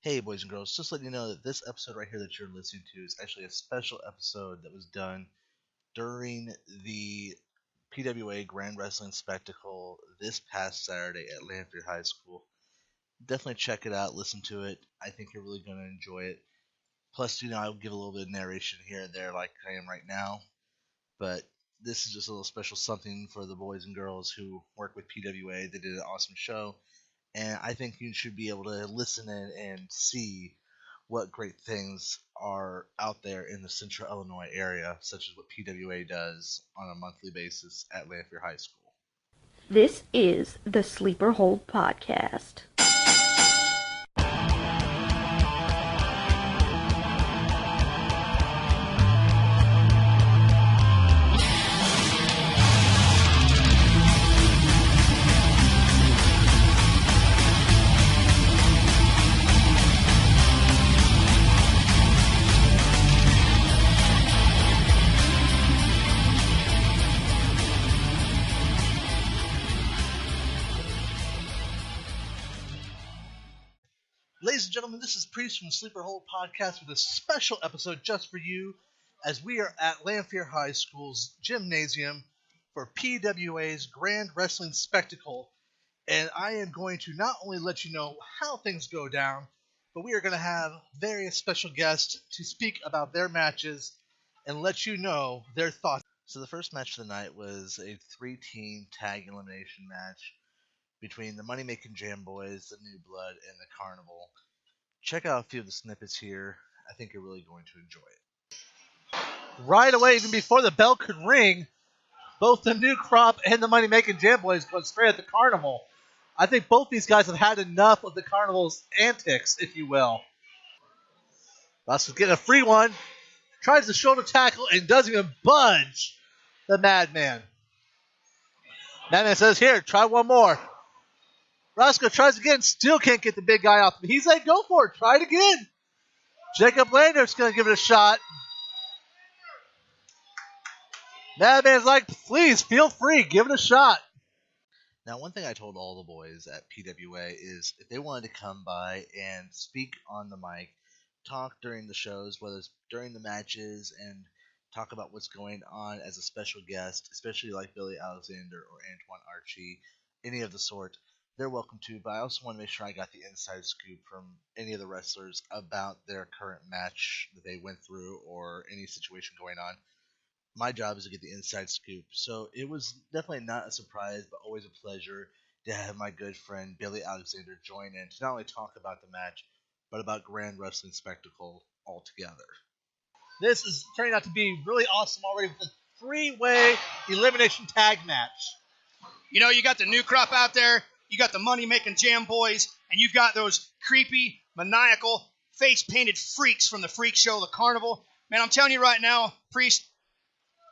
Hey, boys and girls, just letting you know that this episode right here that you're listening to is actually a special episode that was done during the PWA Grand Wrestling Spectacle this past Saturday at Lanphier High School. Definitely check it out, listen to it. I think you're really going to enjoy it. Plus, I'll give a little bit of narration here and there like I am right now. But this is just a little special something for the boys and girls who work with PWA. They did an awesome show. And I think you should be able to listen in and see what great things are out there in the Central Illinois area, such as what PWA does on a monthly basis at Lanphier High School. This is the Sleeper Hold Podcast. Ladies and gentlemen, this is Priest from Sleeper Hold Podcast with a special episode just for you as we are at Lanphier High School's gymnasium for PWA's Grand Wrestling Spectacle. And I am going to not only let you know how things go down, but we are going to have various special guests to speak about their matches and let you know their thoughts. So the first match of the night was a 3-team tag elimination match between the Money Making Jam Boys, the New Blood, and the Carnival. Check out a few of the snippets here. I think you're really going to enjoy it. Right away, even before the bell could ring, both the New Crop and the Money Making Jam Boys go straight at the Carnival. I think both these guys have had enough of the Carnival's antics, if you will. Roscoe's getting a free one, tries the shoulder tackle, and doesn't even budge the Madman. Madman says, here, try one more. Roscoe tries again, still can't get the big guy off. He's like, go for it, try it again. Jacob Lander's going to give it a shot. Madman's like, please, feel free, give it a shot. Now, one thing I told all the boys at PWA is if they wanted to come by and speak on the mic, talk during the shows, whether it's during the matches, and talk about what's going on as a special guest, especially like Billy Alexander or Antoine Archie, any of the sort, they're welcome to, but I also want to make sure I got the inside scoop from any of the wrestlers about their current match that they went through or any situation going on. My job is to get the inside scoop, so it was definitely not a surprise, but always a pleasure to have my good friend Billy Alexander join in to not only talk about the match, but about Grand Wrestling Spectacle altogether. This is turning out to be really awesome already with a 3-way elimination tag match. You know, you got the New Crop out there. You got the Money-Making Jam Boys, and you've got those creepy, maniacal, face-painted freaks from the Freak Show, the Carnival. Man, I'm telling you right now, Priest,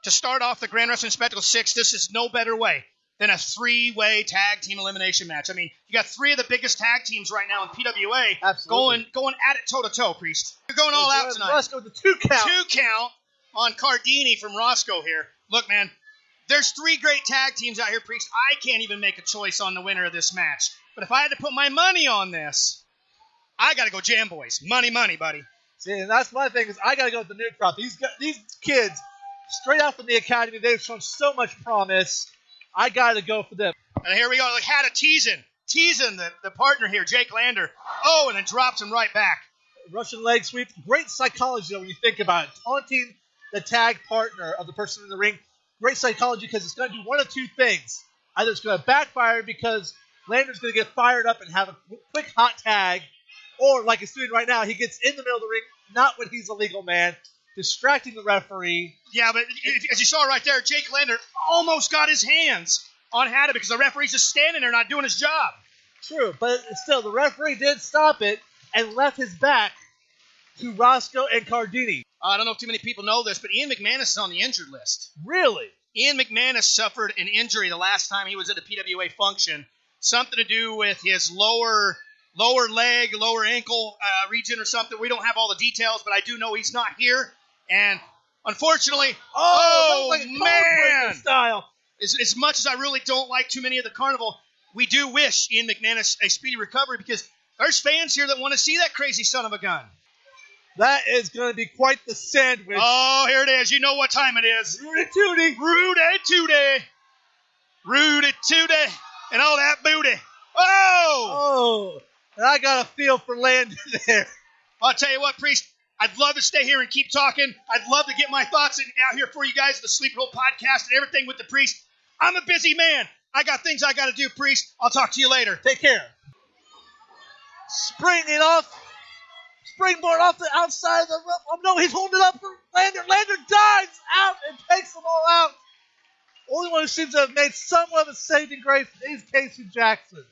to start off the Grand Wrestling Spectacle 6, this is no better way than a 3-way tag team elimination match. I mean, you got 3 of the biggest tag teams right now in PWA going at it toe-to-toe, Priest. You're going all out tonight. Roscoe with the 2 count. 2 count on Cardini from Roscoe here. Look, man. There's 3 great tag teams out here, Priest. I can't even make a choice on the winner of this match. But if I had to put my money on this, I got to go Jam Boys. Money, buddy. See, and that's my thing is I got to go with the New Crop. These kids, straight out from the academy, they've shown so much promise. I got to go for them. And here we go. Like, had a teasing the partner here, Jake Lander. Oh, and then drops him right back. Russian leg sweep. Great psychology, though, when you think about it. Taunting the tag partner of the person in the ring. Great psychology because it's going to do one of 2 things. Either it's going to backfire because Lander's going to get fired up and have a quick hot tag, or like he's doing right now, he gets in the middle of the ring, not when he's a legal man, distracting the referee. Yeah, but as you saw right there, Jake Lander almost got his hands on Hatta because the referee's just standing there not doing his job. True, but still, the referee did stop it and left his back to Roscoe and Cardini. I don't know if too many people know this, but Ian McManus is on the injured list. Really? Ian McManus suffered an injury the last time he was at a PWA function. Something to do with his lower leg, lower ankle region or something. We don't have all the details, but I do know he's not here. And unfortunately, man! Style. As much as I really don't like too many of the Carnival, we do wish Ian McManus a speedy recovery because There's fans here that want to see that crazy son of a gun. That is going to be quite the sandwich. Oh, here it is. You know what time it is. Rudy Tooty. Rudy Tooty. Rudy Tooty. And all that booty. Oh! Oh, and I got a feel for Landon there. I'll tell you what, Priest. I'd love to stay here and keep talking. I'd love to get my thoughts out here for you guys, the Sleeper Hole podcast and everything with the Priest. I'm a busy man. I got things I got to do, Priest. I'll talk to you later. Take care. Springboard off the outside of the rope. Oh, no, he's holding it up for Lander. Lander dives out and takes them all out. Only one who seems to have made somewhat of a saving grace is Casey Jackson.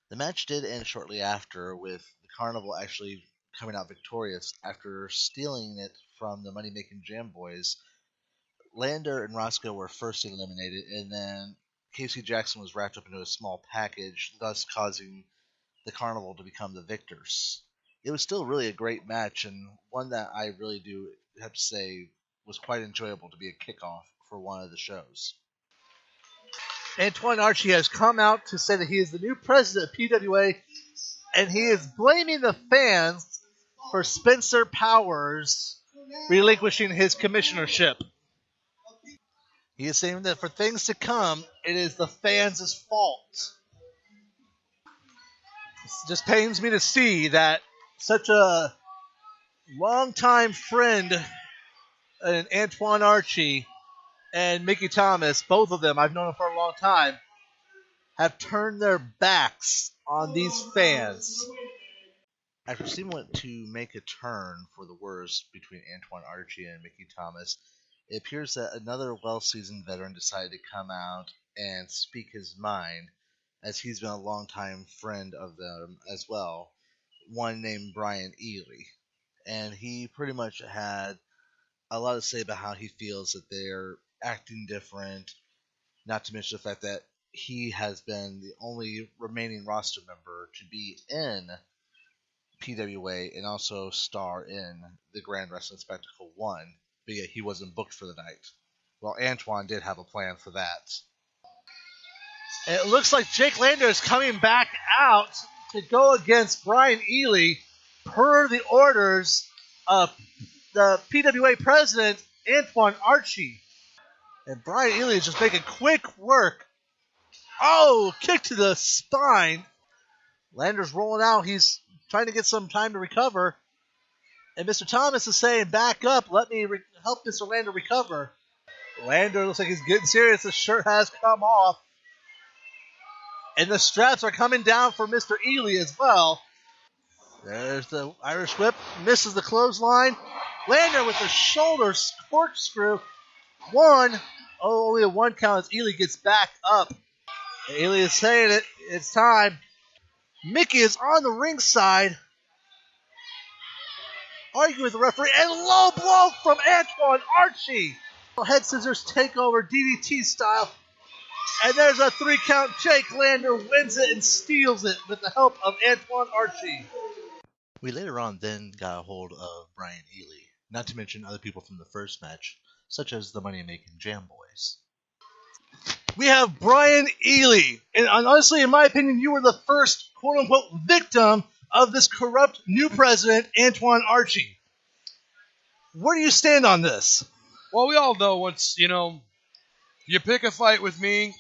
The match did end shortly after, with the Carnival actually coming out victorious after stealing it from the Money Making Jam Boys. Lander and Roscoe were first eliminated, and then Casey Jackson was wrapped up into a small package, thus causing the Carnival to become the victors. It was still really a great match, and one that I really do have to say was quite enjoyable to be a kickoff for one of the shows. Antoine Archie has come out to say that he is the new president of PWA, and he is blaming the fans for Spencer Powers relinquishing his commissionership. He is saying that for things to come, it is the fans' fault. It just pains me to see that such a longtime friend in Antoine Archie and Mickey Thomas, both of them, I've known them for a long time, have turned their backs on these fans. After seeming to make a turn for the worse between Antoine Archie and Mickey Thomas, it appears that another well-seasoned veteran decided to come out and speak his mind, as he's been a longtime friend of them as well, one named Brian Ely. And he pretty much had a lot to say about how he feels that they're acting different, not to mention the fact that he has been the only remaining roster member to be in PWA and also star in the Grand Wrestling Spectacle 1, but yet he wasn't booked for the night. Well, Antoine did have a plan for that. And it looks like Jake Lander is coming back out to go against Brian Ely per the orders of the PWA president, Antoine Archie. And Brian Ely is just making quick work. Oh, kick to the spine. Lander's rolling out. He's trying to get some time to recover. And Mr. Thomas is saying, back up. Let me help Mr. Lander recover. Lander looks like he's getting serious. His shirt has come off. And the straps are coming down for Mr. Ely as well. There's the Irish whip. Misses the clothesline. Lander with the shoulder corkscrew. Only a one count as Ely gets back up. Ely is saying it. It's time. Mickey is on the ringside, arguing with the referee, and low blow from Antoine Archie. Head scissors takeover, DDT style. And there's a 3 count. Jake Lander wins it and steals it with the help of Antoine Archie. We later on then got a hold of Brian Ely, not to mention other people from the first match, such as the Money Making Jam Boys. We have Brian Ely. And honestly, in my opinion, you were the first quote-unquote victim of this corrupt new president, Antoine Archie. Where do you stand on this? Well, we all know once, you pick a fight with me,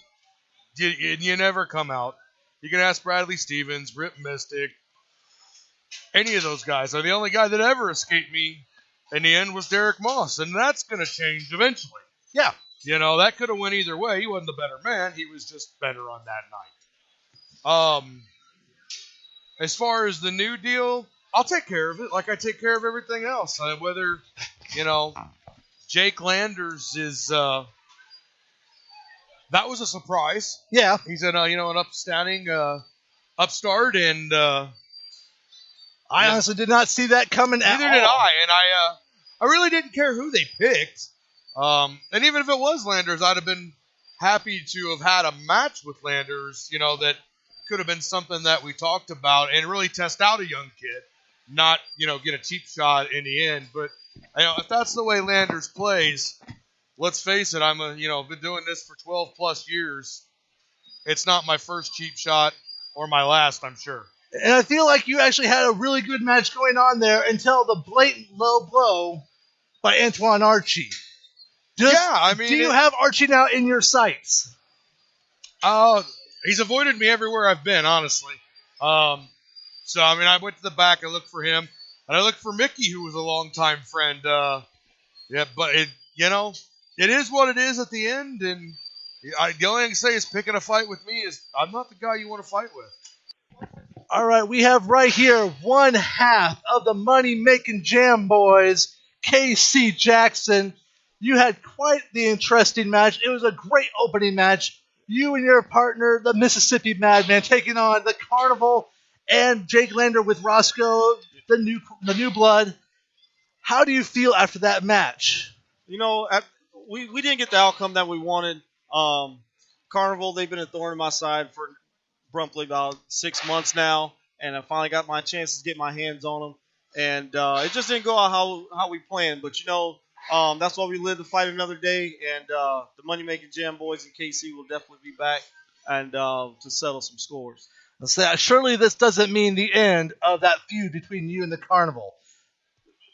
you never come out. You can ask Bradley Stevens, Rip Mystic, any of those guys. The only guy that ever escaped me in the end was Derek Moss, and that's going to change eventually. Yeah. That could have went either way. He wasn't the better man. He was just better on that night. As far as the new deal, I'll take care of it like I take care of everything else. Whether, Jake Landers is, that was a surprise. Yeah. He's an upstanding upstart, and I honestly did not see that coming at all. Neither did I, and I really didn't care who they picked. And even if it was Landers, I'd have been happy to have had a match with Landers, that could have been something that we talked about and really test out a young kid, not, get a cheap shot in the end. But, if that's the way Landers plays, let's face it, I'm been doing this for 12 plus years. It's not my first cheap shot or my last, I'm sure. And I feel like you actually had a really good match going on there until the blatant low blow by Antoine Archie. Do you have Archie now in your sights? He's avoided me everywhere I've been, honestly. So, I went to the back, I looked for him, and I looked for Mickey, who was a longtime friend. But it is what it is at the end, and the only thing I can say is picking a fight with me is I'm not the guy you want to fight with. All right, we have right here one half of the money-making Jam Boys, KC Jackson. You had quite the interesting match. It was a great opening match. You and your partner, the Mississippi Madman, taking on the Carnival and Jake Lander with Roscoe, the new blood. How do you feel after that match? We didn't get the outcome that we wanted. Carnival, they've been a thorn in my side for roughly about 6 months now, and I finally got my chance to get my hands on them. And it just didn't go out how we planned. But, that's why we live to fight another day. And the money-making Jam Boys and KC will definitely be back and to settle some scores. Surely this doesn't mean the end of that feud between you and the Carnival.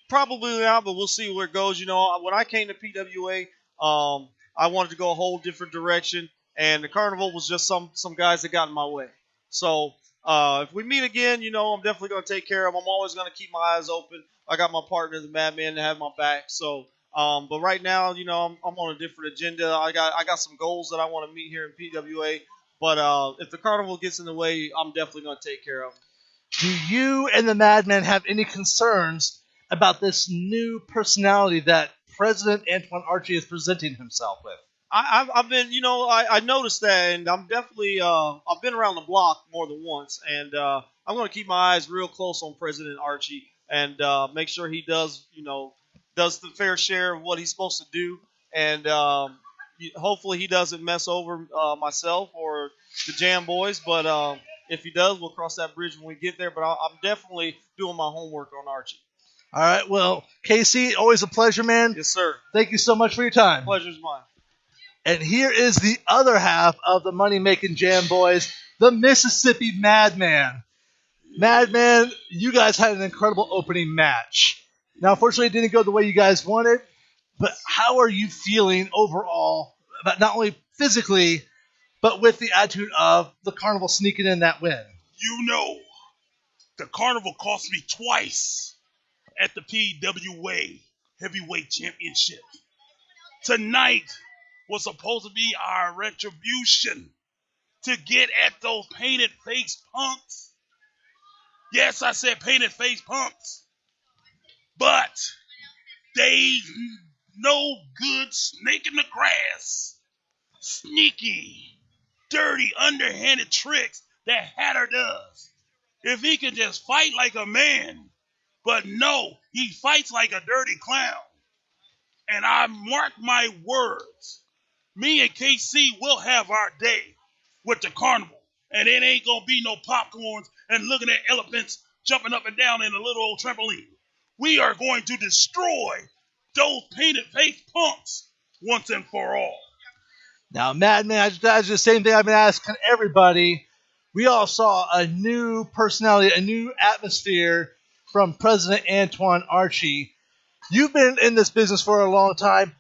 Probably not, but we'll see where it goes. When I came to PWA, I wanted to go a whole different direction, and the Carnival was just some guys that got in my way. So if we meet again, I'm definitely going to take care of them. I'm always going to keep my eyes open. I got my partner, the Madman, to have my back. So, but right now, I'm on a different agenda. I got some goals that I want to meet here in PWA. But if the Carnival gets in the way, I'm definitely going to take care of them. Do you and the Madman have any concerns about this new personality that President Antoine Archie is presenting himself with? I've been, I noticed that, and I'm definitely, I've been around the block more than once, and I'm going to keep my eyes real close on President Archie and make sure he does the fair share of what he's supposed to do, and hopefully he doesn't mess over myself or the Jam Boys, but if he does, we'll cross that bridge when we get there, but I'm definitely doing my homework on Archie. All right, well, KC, always a pleasure, man. Yes, sir. Thank you so much for your time. Pleasure's mine. And here is the other half of the money-making Jam Boys, the Mississippi Madman. Madman, you guys had an incredible opening match. Now, unfortunately, it didn't go the way you guys wanted, but how are you feeling overall, about not only physically, but with the attitude of the Carnival sneaking in that win? The Carnival cost me twice at the PWA Heavyweight Championship. Tonight was supposed to be our retribution to get at those painted face punks. Yes, I said painted face punks. But they no good snake in the grass. Sneaky, dirty, underhanded tricks that Hatter does. If he could just fight like a man. But no, he fights like a dirty clown. And I mark my words. Me and KC will have our day with the Carnival. And it ain't going to be no popcorns and looking at elephants jumping up and down in a little old trampoline. We are going to destroy those painted face punks once and for all. Now, Madman, that's the same thing I've been asking everybody. We all saw a new personality, a new atmosphere from President Antoine Archie. You've been in this business for a long time.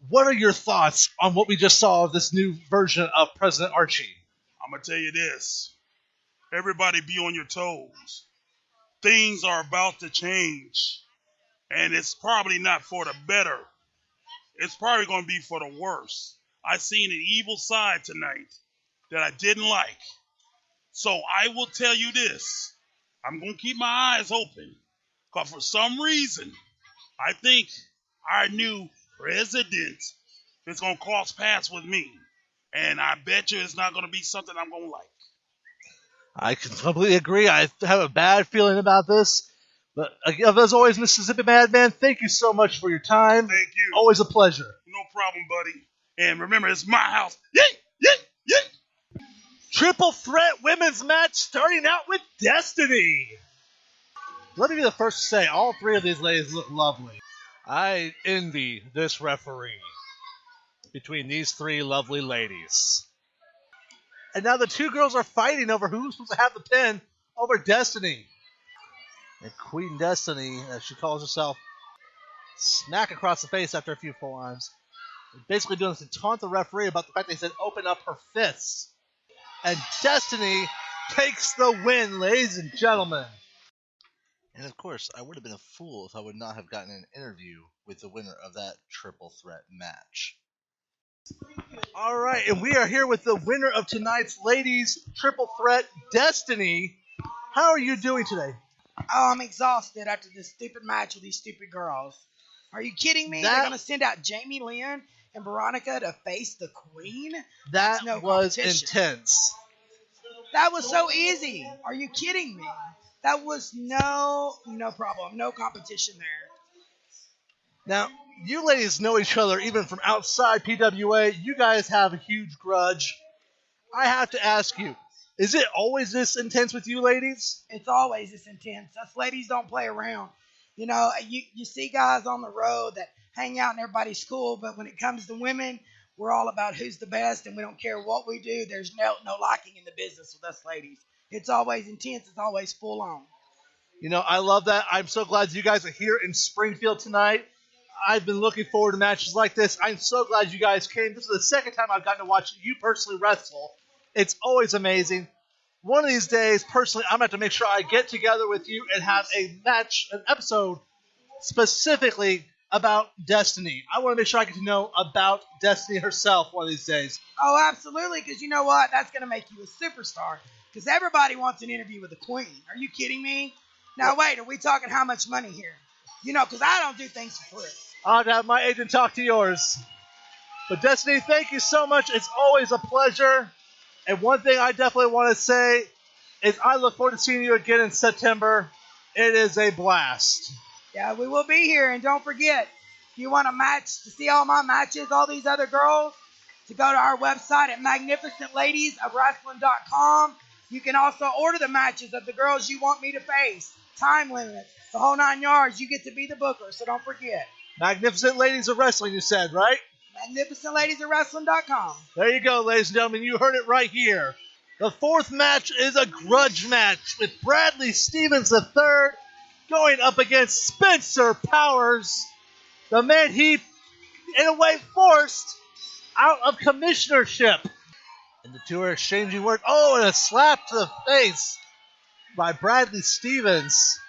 What are your thoughts on what we just saw of this new version of President Archie? I'm going to tell you this. Everybody be on your toes. Things are about to change. And it's probably not for the better. It's probably going to be for the worse. I seen an evil side tonight that I didn't like. So I will tell you this. I'm going to keep my eyes open. Because for some reason, I think our new president is going to cross paths with me. And I bet you it's not going to be something I'm going to like. I can completely agree. I have a bad feeling about this. But as always, Mississippi Madman, thank you so much for your time. Thank you. Always a pleasure. No problem, buddy. And remember, it's my house. Yay! Yay! Yay! Triple threat women's match starting out with Destiny. Let me be the first to say, all three of these ladies look lovely. I envy this referee between these three lovely ladies. And now the two girls are fighting over who's supposed to have the pin over Destiny. And Queen Destiny, as she calls herself, smack across the face after a few forearms. Basically doing this to taunt the referee about the fact they said open up her fists. And Destiny takes the win, ladies and gentlemen. And of course, I would have been a fool if I would not have gotten an interview with the winner of that triple threat match. All right, and we are here with the winner of tonight's ladies triple threat, Destiny. How are you doing today? Oh, I'm exhausted after this stupid match with these stupid girls. Are you kidding me? They're going to send out Jamie Lynn and Veronica to face the Queen? That no was competition. intense. That was so easy. Are you kidding me? That was no problem. No competition there. Now, you ladies know each other even from outside PWA. You guys have a huge grudge. I have to ask you, is it always this intense with you ladies? It's always this intense. Us ladies don't play around. You know, you see guys on the road that hang out in everybody's school, but when it comes to women, we're all about who's the best, and we don't care what we do. There's no lacking in the business with us ladies. It's always intense. It's always full on. You know, I love that. I'm so glad you guys are here in Springfield tonight. I've been looking forward to matches like this. I'm so glad you guys came. This is the second time I've gotten to watch you personally wrestle. It's always amazing. One of these days, personally, I'm going to have to make sure I get together with you and have a match, an episode specifically about Destiny. I want to make sure I get to know about Destiny herself one of these days. Oh, absolutely, because you know what? That's going to make you a superstar, because everybody wants an interview with the Queen. Are you kidding me? Now, wait, are we talking how much money here? You know, because I don't do things for free. I'll have to have my agent talk to yours. But Destiny, thank you so much. It's always a pleasure. And one thing I definitely want to say is I look forward to seeing you again in September. It is a blast. Yeah, we will be here. And don't forget, if you want a match, to see all my matches, all these other girls, to go to our website at magnificentladiesofwrestling.com. You can also order the matches of the girls you want me to face. Time limit, the whole 9 yards. You get to be the booker, so don't forget. Magnificent Ladies of Wrestling, you said, right? magnificentladiesofwrestling.com. There you go, ladies and gentlemen. You heard it right here. The fourth match is a grudge match with Bradley Stevens III going up against Spencer Powers, the man he, in a way, forced out of commissionership. And the two are exchanging words. Oh, and a slap to the face by Bradley Stevens.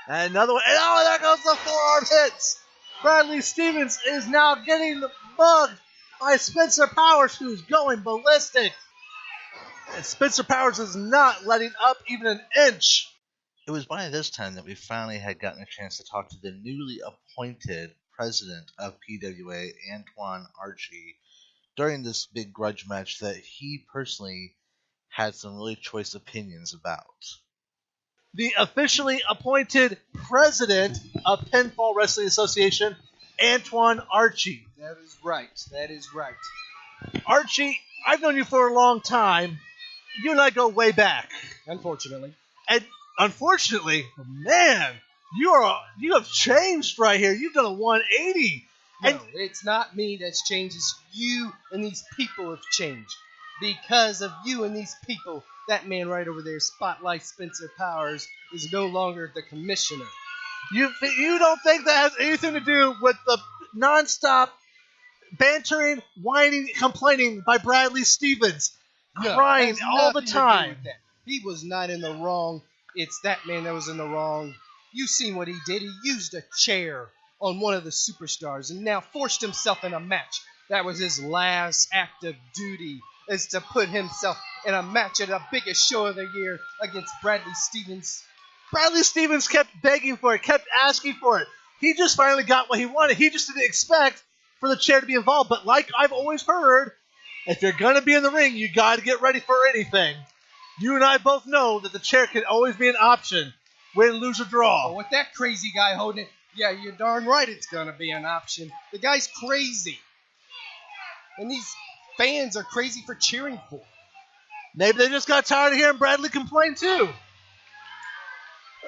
And another one. And oh, there goes the forearm hits. Bradley Stevens is now getting mugged by Spencer Powers, who's going ballistic. And Spencer Powers is not letting up even an inch. It was by this time that we finally had gotten a chance to talk to the newly appointed president of PWA, Antoine Archie, during this big grudge match that he personally had some really choice opinions about. The officially appointed president of Pinfall Wrestling Association, Antoine Archie. That is right. That is right. Archie, I've known you for a long time. You and I go way back. Unfortunately. And unfortunately, man, you have changed right here. You've done a 180. No, it's not me that's changed. It's you and these people have changed. Because of you and these people, that man right over there, Spotlight Spencer Powers, is no longer the commissioner. You don't think that has anything to do with the nonstop bantering, whining, complaining by Bradley Stevens, crying all the time? He was not in the wrong. It's that man that was in the wrong. You seen what he did. He used a chair on one of the superstars and now forced himself in a match. That was his last act of duty, is to put himself in a match at the biggest show of the year against Bradley Stevens. Bradley Stevens kept begging for it, kept asking for it. He just finally got what he wanted. He just didn't expect for the chair to be involved. But like I've always heard, if you're going to be in the ring, you got to get ready for anything. You and I both know that the chair can always be an option. Win, lose, or draw. Well, with that crazy guy holding it, yeah, you're darn right it's going to be an option. The guy's crazy. And these fans are crazy for cheering for. Maybe they just got tired of hearing Bradley complain too.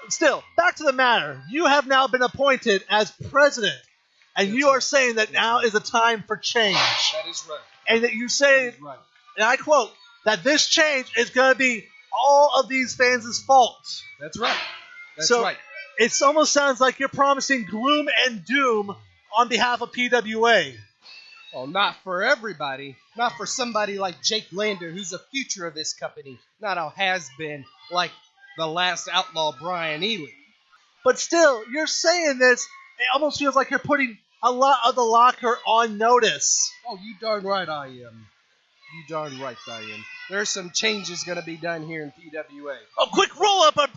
Still, back to the matter. You have now been appointed as president, and you are saying that now is a time for change. That is right. And that you say, and I quote, that this change is going to be all of these fans' fault. That's right. That's So right. it almost sounds like you're promising gloom and doom on behalf of PWA. Well, not for everybody. Not for somebody like Jake Lander, who's the future of this company. Not a has-been like the last outlaw Brian Ely. But still, you're saying this, it almost feels like you're putting a lot of the locker on notice. Oh, you darn right I am. You darn right I am. There's some changes going to be done here in PWA. A quick roll-up on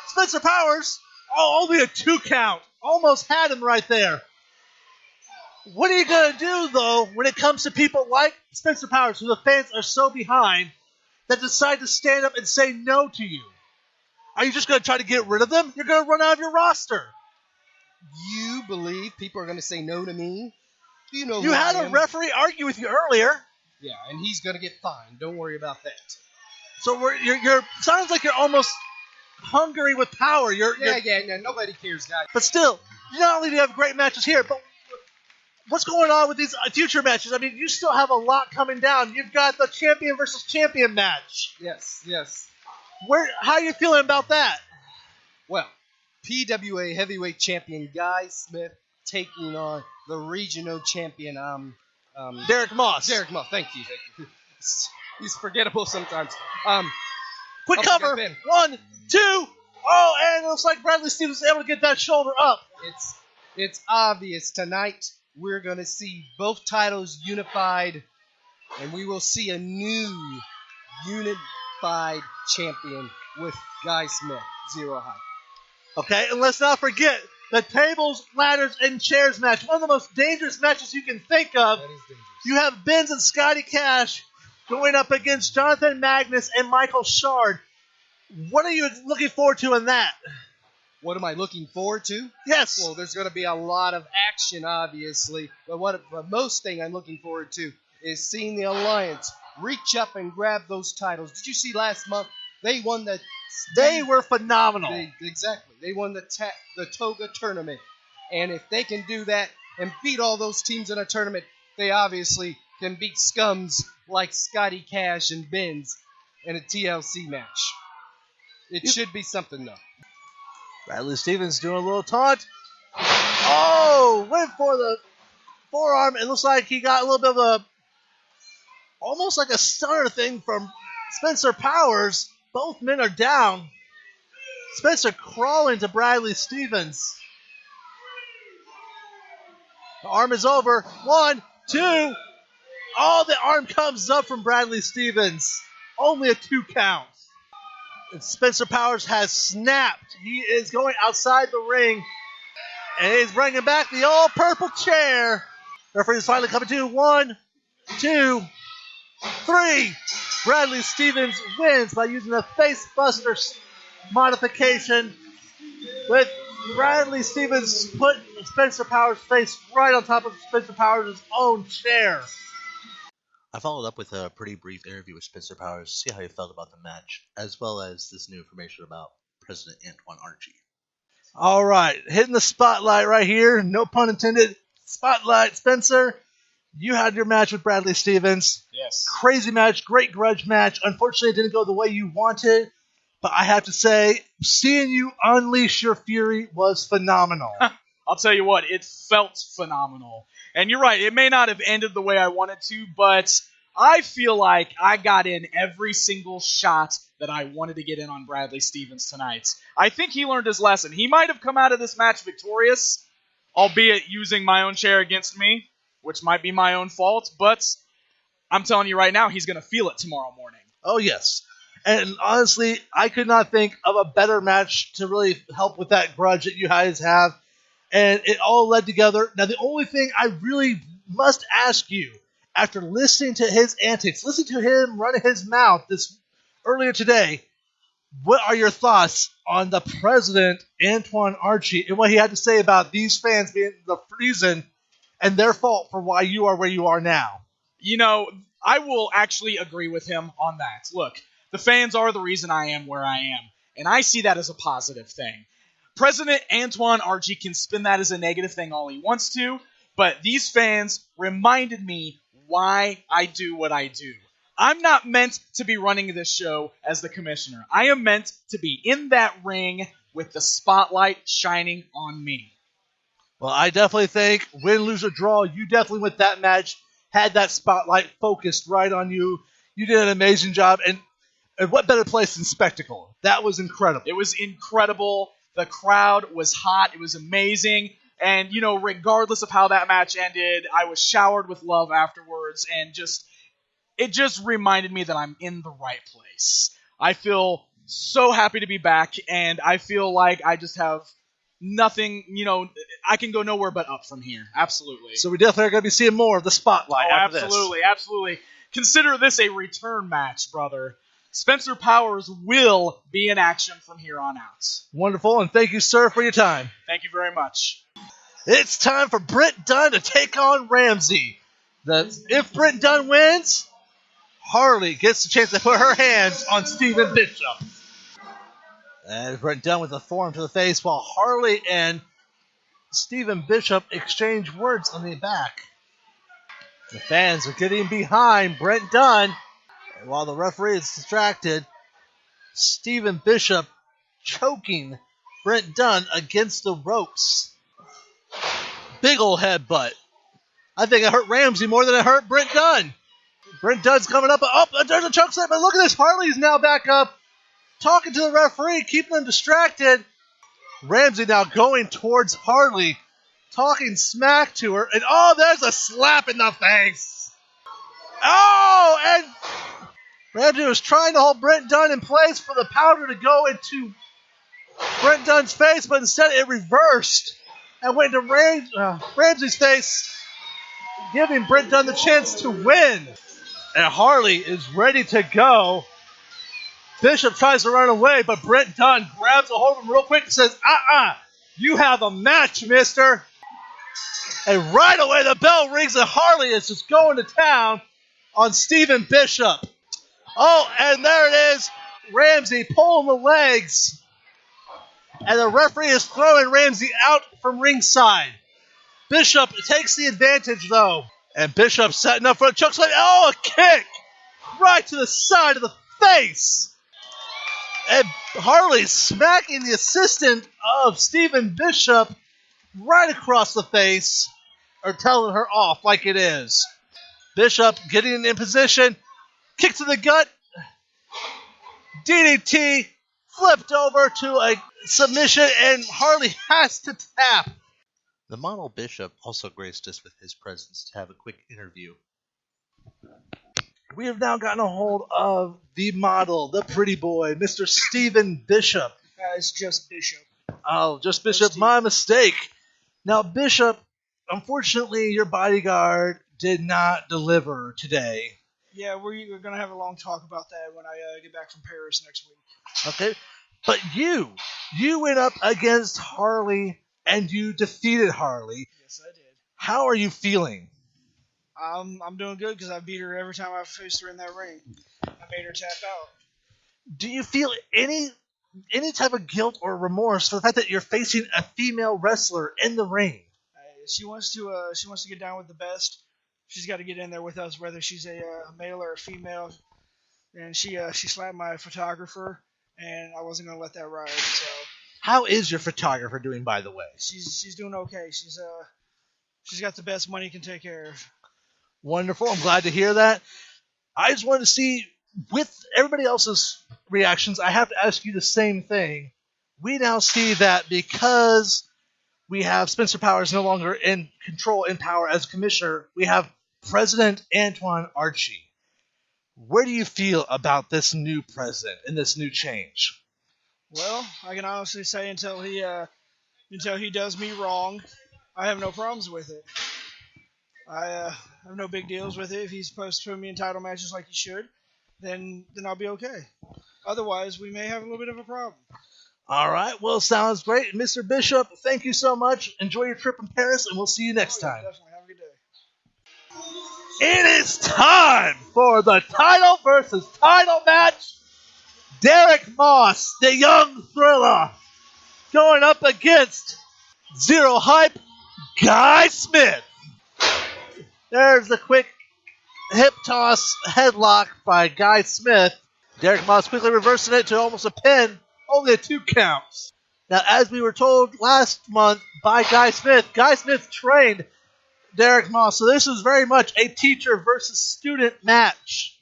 Spencer Powers. Oh, only a 2 count. Almost had him right there. What are you going to do, though, when it comes to people like Spencer Powers, who the fans are so behind, that decide to stand up and say no to you? Are you just going to try to get rid of them? You're going to run out of your roster. You believe people are going to say no to me? Do you know You who had I a am? referee argue with you earlier. Yeah, and he's going to get fined. Don't worry about that. So you're sounds like you're almost hungry with power. You're, Yeah, nobody cares, guys. But still, not only do you have great matches here, but what's going on with these future matches? I mean, you still have a lot coming down. You've got the champion versus champion match. Yes. How are you feeling about that? Well, PWA heavyweight champion Guy Smith taking on the regional champion Derek Moss. Derek Moss. Thank you. He's forgettable sometimes. Quick cover. 1, 2. Oh, and it looks like Bradley Stevens is able to get that shoulder up. It's obvious tonight we're going to see both titles unified, and we will see a new unified champion with Guy Smith, Zero High. Okay, and let's not forget the tables, ladders, and chairs match. One of the most dangerous matches you can think of. That is dangerous. You have Benz and Scotty Cash going up against Jonathan Magnus and Michael Shard. What are you looking forward to in that? What am I looking forward to? Yes. Well, there's going to be a lot of action, obviously. But the most thing I'm looking forward to is seeing the Alliance reach up and grab those titles. Did you see last month? They won the... They were phenomenal. Exactly. They won the Toga tournament. And if they can do that and beat all those teams in a tournament, they obviously can beat scums like Scotty Cash and Benz in a TLC match. It should be something, though. Bradley Stevens doing a little taunt. Oh, went for the forearm. It looks like he got a little bit of almost like a stunner thing from Spencer Powers. Both men are down. Spencer crawling to Bradley Stevens. The arm is over. 1, 2. Oh, the arm comes up from Bradley Stevens. Only a 2 count. And Spencer Powers has snapped. He is going outside the ring. And he's bringing back the all-purple chair. Referee is finally coming to. 1, 2, 3. Bradley Stevens wins by using the Face Buster modification. With Bradley Stevens put Spencer Powers' face right on top of Spencer Powers' own chair. I followed up with a pretty brief interview with Spencer Powers to see how he felt about the match, as well as this new information about President Antoine Archie. All right, hitting the spotlight right here, no pun intended. Spotlight, Spencer. You had your match with Bradley Stevens. Yes. Crazy match, great grudge match. Unfortunately, it didn't go the way you wanted, but I have to say, seeing you unleash your fury was phenomenal. I'll tell you what, it felt phenomenal. And you're right, it may not have ended the way I wanted to, but I feel like I got in every single shot that I wanted to get in on Bradley Stevens tonight. I think he learned his lesson. He might have come out of this match victorious, albeit using my own chair against me, which might be my own fault, but I'm telling you right now, he's going to feel it tomorrow morning. Oh, yes. And honestly, I could not think of a better match to really help with that grudge that you guys have. And it all led together. Now, the only thing I really must ask you, after listening to his antics, listening to him running his mouth earlier today, what are your thoughts on the President, Antoine Archie, and what he had to say about these fans being the reason and their fault for why you are where you are now? You know, I will actually agree with him on that. Look, the fans are the reason I am where I am, and I see that as a positive thing. President Antoine Archie can spin that as a negative thing all he wants to, but these fans reminded me why I do what I do. I'm not meant to be running this show as the commissioner. I am meant to be in that ring with the spotlight shining on me. Well, I definitely think, win, lose, or draw, you definitely with that match had that spotlight focused right on you. You did an amazing job, and what better place than Spectacle? That was incredible. It was incredible. The crowd was hot. It was amazing. And, regardless of how that match ended, I was showered with love afterwards, and it just reminded me that I'm in the right place. I feel so happy to be back, and I feel like I just have nothing, I can go nowhere but up from here. Absolutely. So we definitely are going to be seeing more of the spotlight after absolutely, absolutely. Consider this a return match, brother. Spencer Powers will be in action from here on out. Wonderful, and thank you, sir, for your time. Thank you very much. It's time for Britt Dunn to take on Ramsey. If Britt Dunn wins, Harley gets the chance to put her hands on Stephen Bishop. And Britt Dunn with a forearm to the face while Harley and Stephen Bishop exchange words on the back. The fans are getting behind Britt Dunn. And while the referee is distracted, Stephen Bishop choking Britt Dunn against the ropes. Big ol' headbutt. I think it hurt Ramsey more than it hurt Britt Dunn. Britt Dunn's coming up. Oh, there's a choke slam, but look at this. Harley's now back up, talking to the referee, keeping him distracted. Ramsey now going towards Harley, talking smack to her. And there's a slap in the face. And Ramsey was trying to hold Britt Dunn in place for the powder to go into Britt Dunn's face, but instead it reversed and went into Ramsey's face, giving Britt Dunn the chance to win. And Harley is ready to go. Bishop tries to run away, but Britt Dunn grabs a hold of him real quick and says, you have a match, mister. And right away the bell rings and Harley is just going to town on Stephen Bishop. And there it is. Ramsey pulling the legs. And the referee is throwing Ramsey out from ringside. Bishop takes the advantage, though. And Bishop setting up for a chokeslam. A kick! Right to the side of the face! And Harley smacking the assistant of Stephen Bishop right across the face, or telling her off like it is. Bishop getting in position. Kick to the gut. DDT. Flipped over to a submission, and Harley has to tap. The model Bishop also graced us with his presence to have a quick interview. We have now gotten a hold of the model, the pretty boy, Mr. Stephen Bishop. It's just Bishop. Just Bishop, my mistake. Now, Bishop, unfortunately, your bodyguard did not deliver today. Yeah, we're going to have a long talk about that when I get back from Paris next week. Okay, but you went up against Harley and you defeated Harley. Yes, I did. How are you feeling? I'm doing good because I beat her every time I faced her in that ring. I made her tap out. Do you feel any type of guilt or remorse for the fact that you're facing a female wrestler in the ring? She wants to get down with the best. She's got to get in there with us, whether she's a male or a female. And she slapped my photographer, and I wasn't gonna let that ride. So how is your photographer doing, by the way? She's doing okay. She's got the best money can take care of. Wonderful. I'm glad to hear that. I just wanted to see, with everybody else's reactions, I have to ask you the same thing. We now see that because we have Spencer Powers no longer in control, in power as commissioner, we have President Antoine Archie. Where do you feel about this new president and this new change? Well, I can honestly say until he does me wrong, I have no problems with it. I have no big deals with it. If he's supposed to put me in title matches like he should, then I'll be okay. Otherwise, we may have a little bit of a problem. All right. Well, sounds great. Mr. Bishop, thank you so much. Enjoy your trip in Paris, and we'll see you next time. Definitely. Have a good day. It is time for the title versus title match. Derek Moss, the young thriller, going up against Zero Hype, Guy Smith. There's the quick hip toss headlock by Guy Smith. Derek Moss quickly reversing it to almost a pin. Only a 2 count. Now, as we were told last month by Guy Smith trained Derek Moss. So this is very much a teacher versus student match.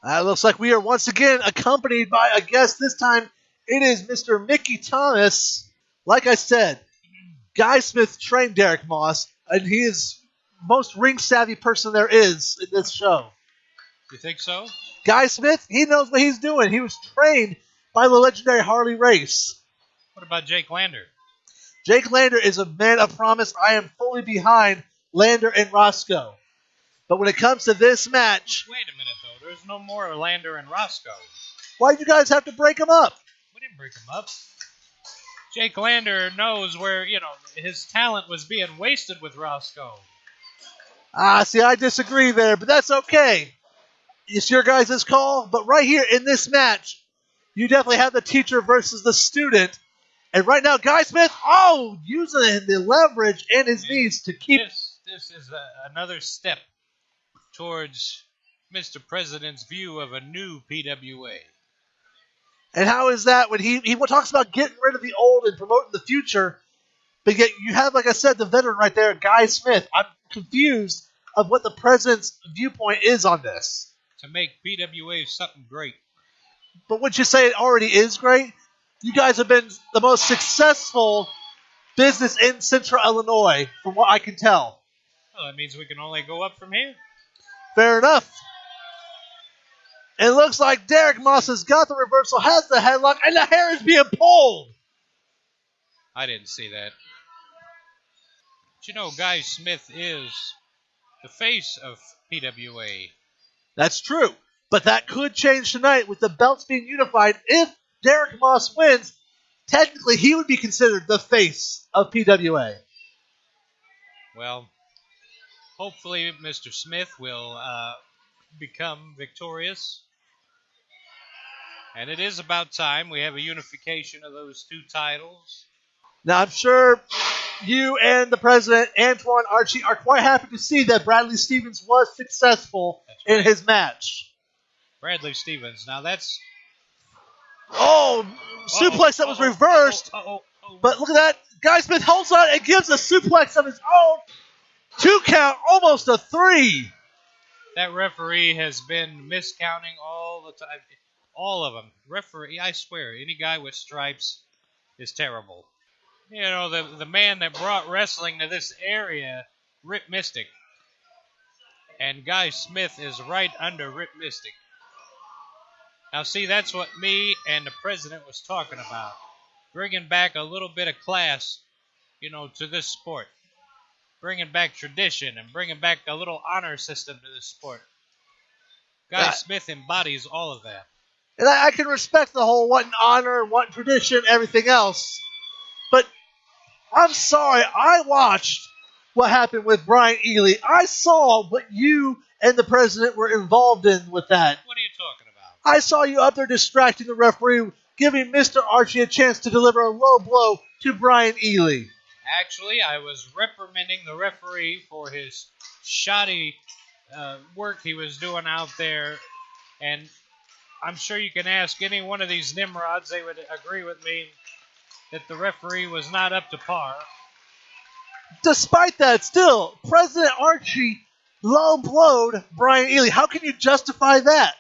It looks like we are once again accompanied by a guest. This time it is Mr. Mickey Thomas. Like I said, Guy Smith trained Derek Moss, and he is most ring-savvy person there is in this show. You think so? Guy Smith, he knows what he's doing. He was trained by the legendary Harley Race. What about Jake Lander? Jake Lander is a man of promise. I am fully behind Lander and Roscoe. But when it comes to this match... Wait a minute, though. There's no more Lander and Roscoe. Why'd you guys have to break them up? We didn't break them up. Jake Lander knows where, his talent was being wasted with Roscoe. See, I disagree there, but that's okay. It's your guys' call. But right here in this match, you definitely have the teacher versus the student. And right now, Guy Smith, using the leverage and his knees to keep... This is another step towards Mr. President's view of a new PWA. And how is that when he talks about getting rid of the old and promoting the future, but yet you have, like I said, the veteran right there, Guy Smith. I'm confused of what the president's viewpoint is on this. To make PWA something great. But would you say it already is great? You guys have been the most successful business in Central Illinois, from what I can tell. Well, that means we can only go up from here. Fair enough. It looks like Derek Moss has got the reversal, has the headlock, and the hair is being pulled. I didn't see that. But Guy Smith is the face of PWA. That's true. But that could change tonight with the belts being unified. If Derek Moss wins, technically he would be considered the face of PWA. Well, hopefully Mr. Smith will become victorious. And it is about time we have a unification of those two titles. Now, I'm sure you and the president, Antoine Archie, are quite happy to see that Bradley Stevens was successful in his match. Bradley Stevens. Now that's... suplex that was reversed. But look at that. Guy Smith holds on and gives a suplex of his own. 2 count, almost a 3. That referee has been miscounting all the time. All of them. Referee, I swear, any guy with stripes is terrible. The man that brought wrestling to this area, Rip Mystic. And Guy Smith is right under Rip Mystic. Now, see, that's what me and the president was talking about. Bringing back a little bit of class, to this sport. Bringing back tradition and bringing back a little honor system to this sport. Guy Smith embodies all of that. And I can respect the whole wanting honor, wanting tradition, everything else. But I'm sorry, I watched what happened with Brian Ely. I saw what you and the president were involved in with that. What are you talking about? I saw you up there distracting the referee, giving Mr. Archie a chance to deliver a low blow to Brian Ely. Actually, I was reprimanding the referee for his shoddy work he was doing out there. And I'm sure you can ask any one of these Nimrods, they would agree with me that the referee was not up to par. Despite that, still, President Archie low blowed Brian Ely. How can you justify that?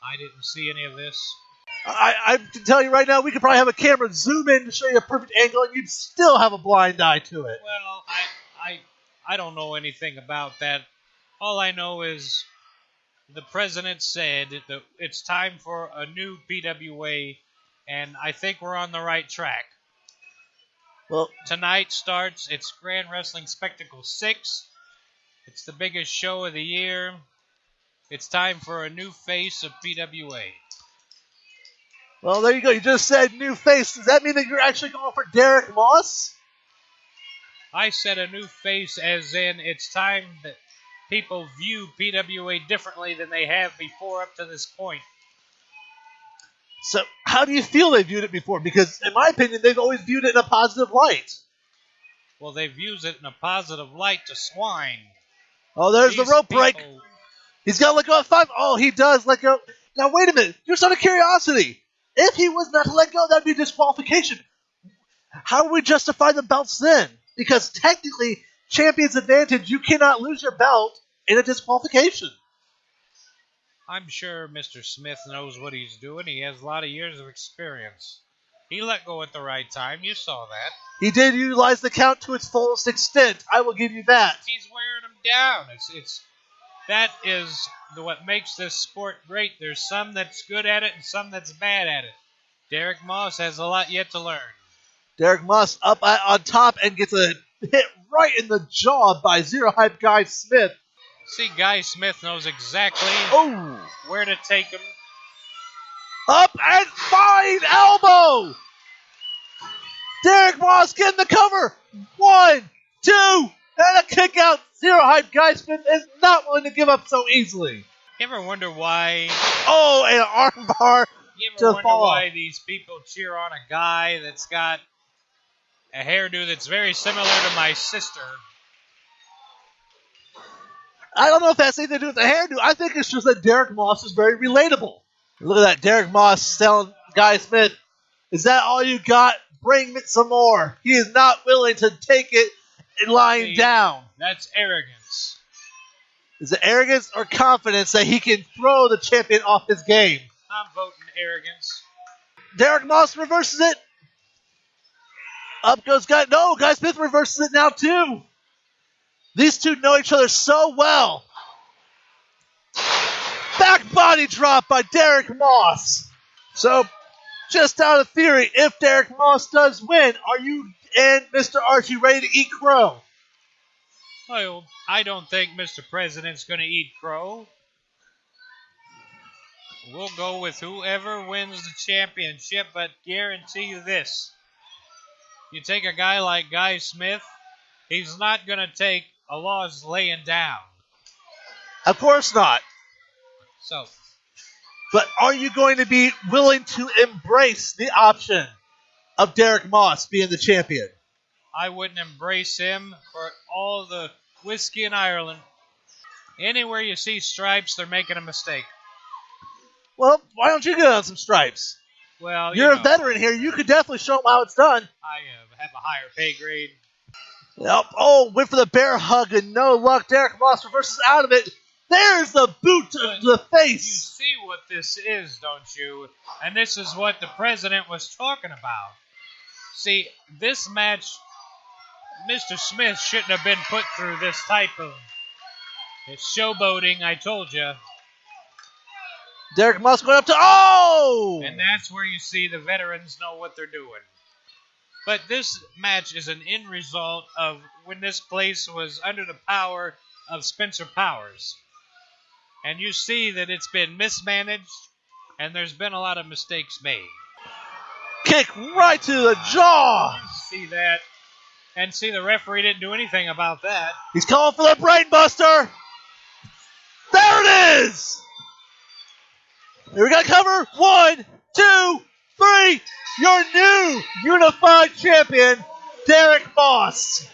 I didn't see any of this. I can tell you right now, we could probably have a camera zoom in to show you a perfect angle, and you'd still have a blind eye to it. Well, I don't know anything about that. All I know is the president said that it's time for a new PWA, and I think we're on the right track. Well, tonight starts, it's Grand Wrestling Spectacle 6. It's the biggest show of the year. It's time for a new face of PWA. Well, there you go. You just said new face. Does that mean that you're actually going for Derek Moss? I said a new face as in it's time that people view PWA differently than they have before up to this point. So how do you feel they viewed it before? Because in my opinion, they've always viewed it in a positive light. Well, they've used it in a positive light to swine. Oh, there's the rope break. He's got to let go at 5. Oh, he does let go. Now, wait a minute. Just out of curiosity, if he was not to let go, that would be disqualification. How do we justify the belts then? Because technically, champion's advantage, you cannot lose your belt in a disqualification. I'm sure Mr. Smith knows what he's doing. He has a lot of years of experience. He let go at the right time. You saw that. He did utilize the count to its fullest extent. I will give you that. He's wearing him down. That is what makes this sport great. There's some that's good at it and some that's bad at it. Derek Moss has a lot yet to learn. Derek Moss up on top and gets a hit right in the jaw by Zero Hype Guy Smith. See, Guy Smith knows exactly where to take him. Up and fine elbow! Derek Moss getting the cover. 1, 2, and a kick out. Zero Hype Guy Smith is not willing to give up so easily. You ever wonder why? Oh, and an armbar. You ever wonder why these people cheer on a guy that's got a hairdo that's very similar to my sister? I don't know if that's anything to do with the hairdo. I think it's just that Derek Moss is very relatable. Look at that. Derek Moss telling Guy Smith, is that all you got? Bring me some more. He is not willing to take it lying down. That's arrogance. Is it arrogance or confidence that he can throw the champion off his game? I'm voting arrogance. Derek Moss reverses it. Up goes Guy. No, Guy Smith reverses it now too. These two know each other so well. Back body drop by Derek Moss. So, just out of theory, if Derek Moss does win, are you and Mr. Archie ready to eat crow? Well, I don't think Mr. President's going to eat crow. We'll go with whoever wins the championship, but guarantee you this. You take a guy like Guy Smith, he's not going to take a loss laying down. Of course not. So, but are you going to be willing to embrace the option of Derek Moss being the champion? I wouldn't embrace him for all the whiskey in Ireland. Anywhere you see stripes, they're making a mistake. Well, why don't you get on some stripes? Well, you're a veteran here. You could definitely show them how it's done. I have a higher pay grade. Yep. Oh, went for the bear hug and no luck. Derek Moss reverses out of it. There's the boot to the face. You see what this is, don't you? And this is what the president was talking about. See, this match, Mr. Smith shouldn't have been put through this type of showboating, I told you. Derek Moss going up to, oh! And that's where you see the veterans know what they're doing. But this match is an end result of when this place was under the power of Spencer Powers. And you see that it's been mismanaged, and there's been a lot of mistakes made. Kick right to the jaw! You see that, and see the referee didn't do anything about that. He's calling for the brain buster! There it is! Here we got cover. 1, 2, 3. Your new unified champion, Derek Moss.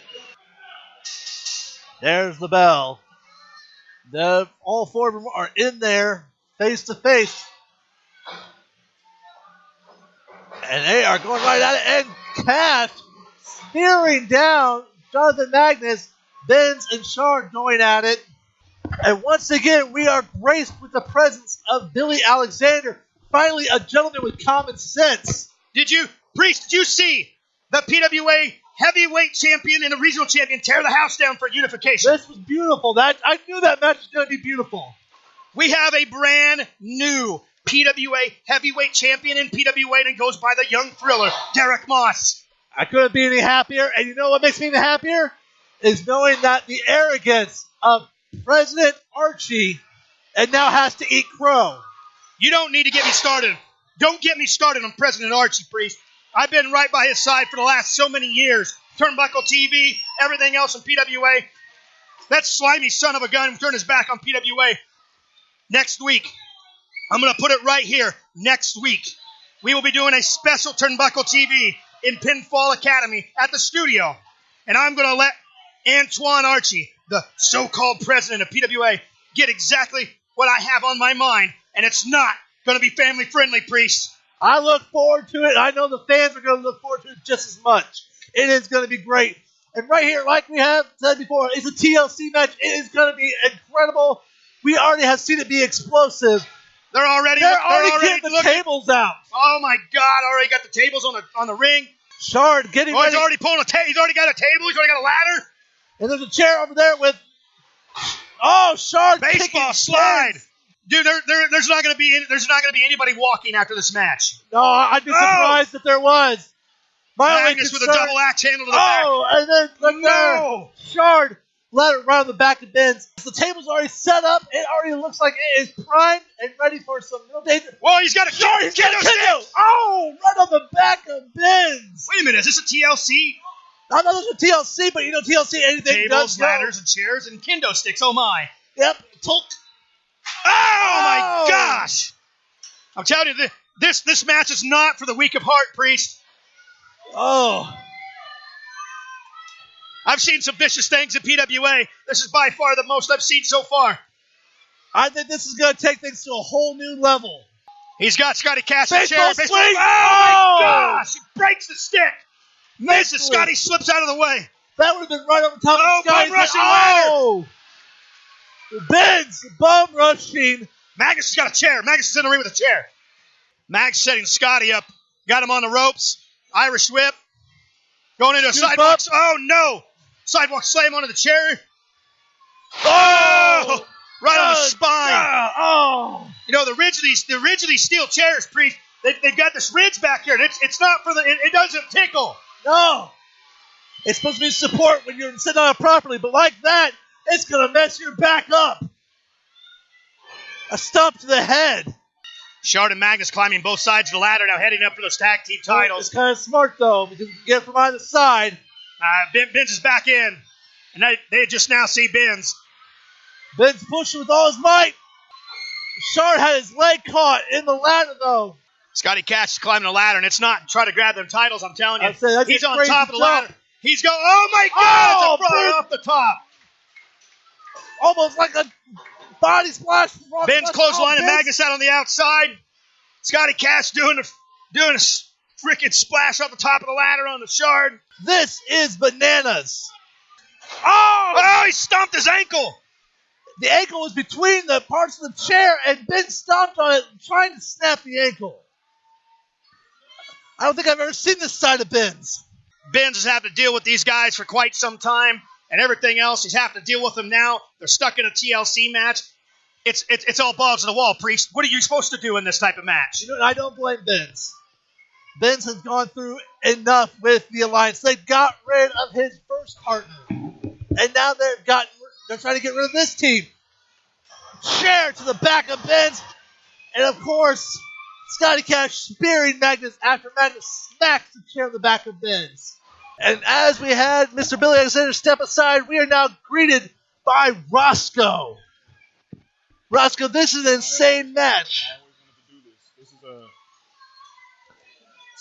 There's the bell. All four of them are in there, face to face. And they are going right at it. And Cash spearing down Jonathan Magnus, Benz and Shard going at it. And once again, we are graced with the presence of Billy Alexander. Finally, a gentleman with common sense. Priest, did you see the PWA heavyweight champion and the regional champion tear the house down for unification? This was beautiful. I knew that match was going to be beautiful. We have a brand new PWA heavyweight champion in PWA that goes by the young thriller, Derek Moss. I couldn't be any happier. And you know what makes me even happier? Is knowing that the arrogance of President Archie and now has to eat crow. You don't need to get me started. Don't get me started on President Archie, Priest. I've been right by his side for the last so many years. Turnbuckle TV, everything else in PWA. That slimy son of a gun turned his back on PWA. Next week, I'm going to put it right here. Next week, we will be doing a special Turnbuckle TV in Pinfall Academy at the studio. And I'm going to let Antoine Archie, the so-called president of PWA, get exactly what I have on my mind, and it's not going to be family friendly, Priest. I look forward to it. I know the fans are going to look forward to it just as much. It is going to be great. And right here, like we have said before, it's a TLC match. It is going to be incredible. We already have seen it be explosive. They're already getting the tables out. Oh my God! Already got the tables on the ring. Shard getting ready. He's already pulling a table. He's already got a table. He's already got a ladder. And there's a chair over there with. Oh, Shard baseball slide. Dude, there's not going to be anybody walking after this match. No, I'd be surprised if there was. Magnus with a double axe handle to the back. Oh, and then there, Shard ladder around the back of Ben's. The table's already set up. It already looks like it is primed and ready for some real danger. Whoa, he's got a Shard. He's got a kendo. Oh, right on the back of Ben's. Wait a minute, is this a TLC? I know this is a TLC, but you know TLC anything tables, does ladders, and chairs, and kendo sticks. Oh my. Yep. Tulk. Oh my gosh! I'm telling you, this match is not for the weak of heart, Priest. Oh. I've seen some vicious things in PWA. This is by far the most I've seen so far. I think this is going to take things to a whole new level. He's got Scotty Cash in the chair. Oh my gosh! He breaks the stick. Misses. Scotty slips out of the way. That would have been right over top of Scotty's head. Oh! Ben's bum rushing. Magnus has got a chair. Magnus is in the ring with a chair. Max setting Scotty up. Got him on the ropes. Irish whip. Going into a sidewalk. Oh, no. Sidewalk slam onto the chair. Oh! Right on the spine. Oh! You know, the ridge of these steel chairs, Priest, they've got this ridge back here. It's not for it doesn't tickle. No. It's supposed to be support when you're sitting on it properly, but like that, it's going to mess your back up. A stomp to the head. Shard and Magnus climbing both sides of the ladder, now heading up for those tag team titles. It's kind of smart, though, because you can get from either side. Benz is back in, and they just now see Benz. Ben's pushing with all his might. Shard had his leg caught in the ladder, though. Scotty Cash is climbing the ladder, and it's not trying to grab them titles, I'm telling you. He's on top of the ladder. He's going, oh my God, it's a front off the top. Almost like a body splash. Ben's clothesline and Magnus out on the outside. Scotty Cash doing a freaking splash off the top of the ladder on the Shard. This is bananas. Oh, he stomped his ankle. The ankle was between the parts of the chair, and Ben stomped on it, trying to snap the ankle. I don't think I've ever seen this side of Ben's. Benz has had to deal with these guys for quite some time, and everything else, he's having to deal with them now. They're stuck in a TLC match. It's all balls to the wall, Priest. What are you supposed to do in this type of match? You know, I don't blame Benz. Benz has gone through enough with the Alliance. They got rid of his first partner, and now they're trying to get rid of this team. Chair to the back of Benz, and of course, Scotty Cash spearing Magnus after Magnus smacks the chair in the back of Benz. And as we had Mr. Billy Alexander step aside, we are now greeted by Roscoe. Roscoe, this is an insane match. This is a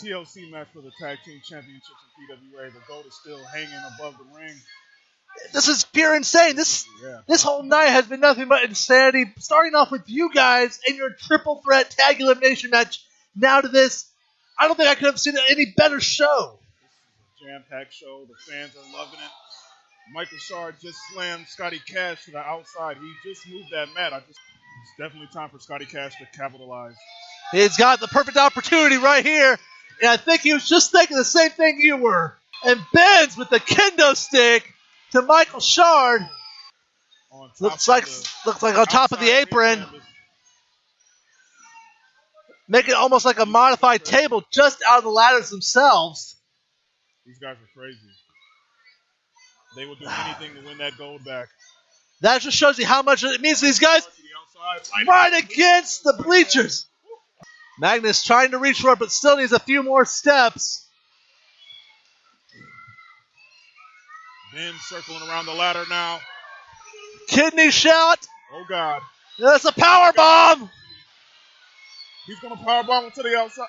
TLC match for the Tag Team Championships in PWA. The gold is still hanging above the ring. This is pure insane. This whole night has been nothing but insanity. Starting off with you guys in your triple threat tag elimination match. Now to this, I don't think I could have seen any better show. This is a jam-packed show. The fans are loving it. Michael Shard just slammed Scotty Cash to the outside. He just moved that mat. It's definitely time for Scotty Cash to capitalize. He's got the perfect opportunity right here. And I think he was just thinking the same thing you were. And Benz with the kendo stick to Michael Shard. Looks like on top of the apron. Make it almost like a modified table just out of the ladders themselves. These guys are crazy. They will do anything to win that gold back. That just shows you how much it means to these guys. Right against the bleachers. Magnus trying to reach for it, but still needs a few more steps. Ben circling around the ladder now. Kidney shot. Oh, God. That's a power bomb. He's going to power bomb him to the outside.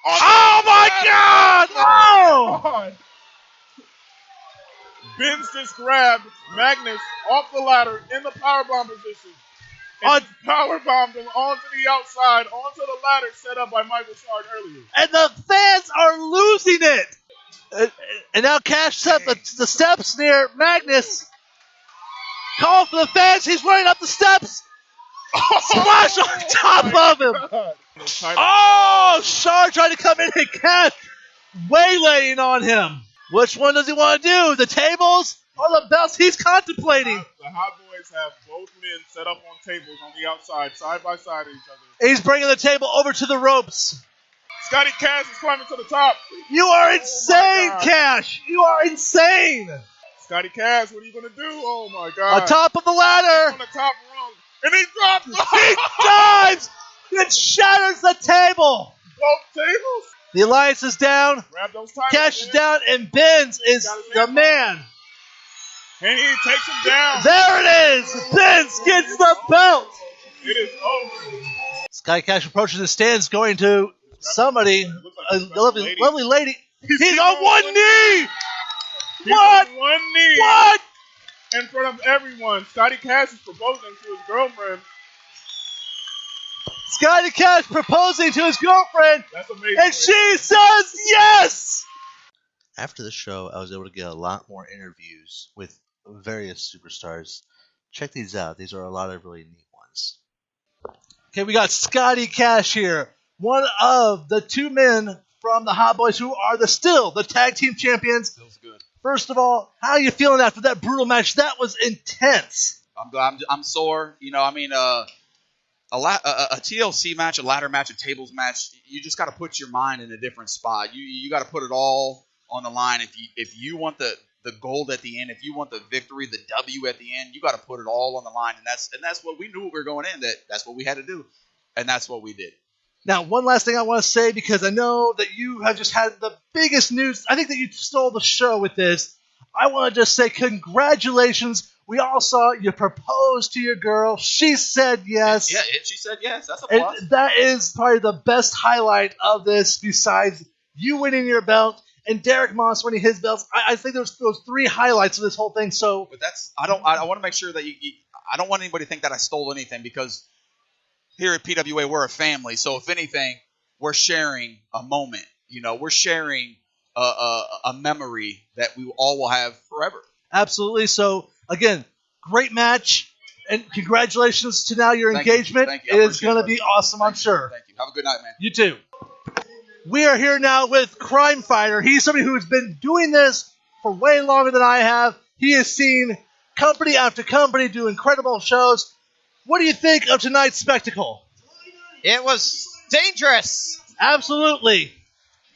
Oh, my God. Oh. God. Ben's just grabbed Magnus off the ladder in the powerbomb position. and power bombed him onto the outside, onto the ladder set up by Michael Shard earlier. And the fans are losing it. And now Cash set the steps near Magnus. Call for the fans. He's running up the steps. Splash on top of him. Oh, Shard trying to come in and Cash waylaying on him. Which one does he want to do? The tables or the belts? He's contemplating. The Hot Boys have both men set up on tables on the outside, side by side of each other. He's bringing the table over to the ropes. Scotty Cash is climbing to the top. You are insane, Cash. You are insane. Scotty Cash, what are you going to do? Oh, my God. On top of the ladder. He's on the top rung. And he drops. He dives. It shatters the table. Both tables. The Alliance is down. Grab those titles, Cash is down, and Benz is the man. And he takes him down. There it is. Benz gets the belt. It is over. Sky Cash approaches the stands, going to somebody, a lovely lady. He's on one knee. What? On one knee. What? In front of everyone. Scotty Cash is proposing to his girlfriend. Scotty Cash proposing to his girlfriend. That's amazing. And she says yes. After the show, I was able to get a lot more interviews with various superstars. Check these out. These are a lot of really neat ones. Okay, we got Scotty Cash here. One of the two men from the Hot Boys who are still the tag team champions. Feels good. First of all, how are you feeling after that brutal match? That was intense. I'm sore. You know, I mean, a TLC match, a ladder match, a tables match. You just got to put your mind in a different spot. You got to put it all on the line. If you want the gold at the end, if you want the victory, the W at the end, you got to put it all on the line. And that's what we knew we were going in. That's what we had to do, and that's what we did. Now, one last thing I want to say, because I know that you have just had the biggest news. I think that you stole the show with this. I want to just say congratulations. We all saw you propose to your girl. She said yes. Yeah, she said yes. That's a plus. And that is probably the best highlight of this, besides you winning your belt and Derek Moss winning his belts. I think there's those three highlights of this whole thing. So, but I want to make sure that I don't want anybody to think that I stole anything, because here at PWA, we're a family. So if anything, we're sharing a moment. You know, we're sharing a memory that we all will have forever. Absolutely. So, again, great match. And congratulations to now your engagement. Thank you. It is going to be awesome, I'm sure. Thank you. Have a good night, man. You too. We are here now with Crime Fighter. He's somebody who has been doing this for way longer than I have. He has seen company after company do incredible shows. What do you think of tonight's spectacle? It was dangerous. Absolutely.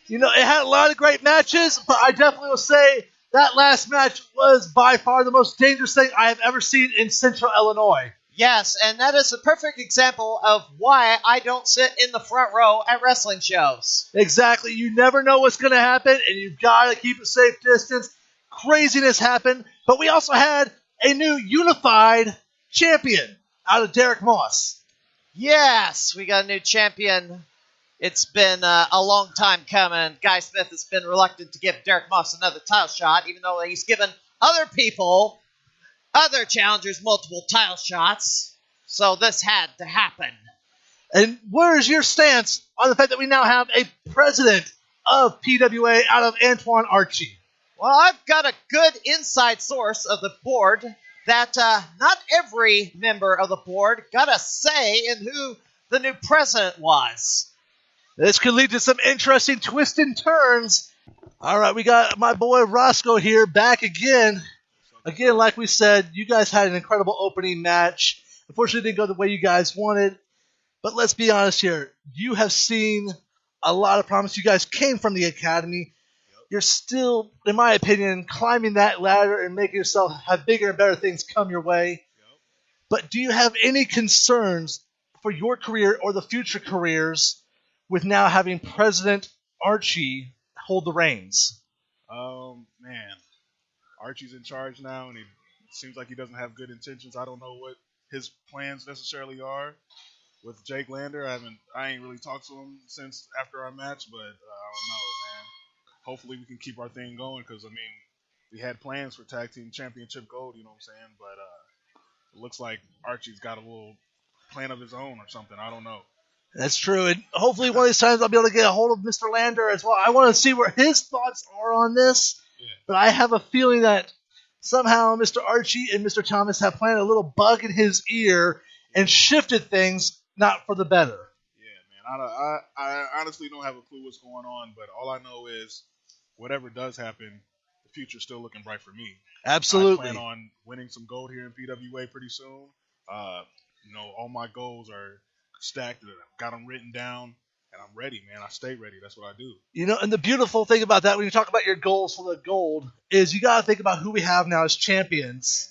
You know, it had a lot of great matches, but I definitely will say that last match was by far the most dangerous thing I have ever seen in Central Illinois. Yes, and that is a perfect example of why I don't sit in the front row at wrestling shows. Exactly. You never know what's going to happen, and you've got to keep a safe distance. Craziness happened, but we also had a new unified champion out of Derek Moss. Yes, we got a new champion. It's been a long time coming. Guy Smith has been reluctant to give Derek Moss another title shot, even though he's given other people, other challengers, multiple title shots. So this had to happen. And where is your stance on the fact that we now have a president of PWA out of Antoine Archie? Well, I've got a good inside source of the board that not every member of the board got a say in who the new president was. This could lead to some interesting twists and turns. All right, we got my boy Roscoe here back again. Again, like we said, you guys had an incredible opening match. Unfortunately, it didn't go the way you guys wanted. But let's be honest here. You have seen a lot of promise. You guys came from the academy. You're still, in my opinion, climbing that ladder and making yourself have bigger and better things come your way. But do you have any concerns for your career or the future careers with now having President Archie hold the reins? Man, Archie's in charge now, and it seems like he doesn't have good intentions. I don't know what his plans necessarily are with Jake Lander. I ain't really talked to him since after our match, but I don't know, man. Hopefully we can keep our thing going, because, I mean, we had plans for Tag Team Championship Gold, you know what I'm saying? But it looks like Archie's got a little plan of his own or something. I don't know. That's true. And hopefully one of these times I'll be able to get a hold of Mr. Lander as well. I want to see where his thoughts are on this. Yeah. But I have a feeling that somehow Mr. Archie and Mr. Thomas have planted a little bug in his ear and shifted things not for the better. Yeah, man. I honestly don't have a clue what's going on, but all I know is whatever does happen, the future's still looking bright for me. Absolutely. I plan on winning some gold here in PWA pretty soon. All my goals are stacked. I've got them written down, and I'm ready, man. I stay ready. That's what I do. And the beautiful thing about that, when you talk about your goals for the gold, is you got to think about who we have now as champions.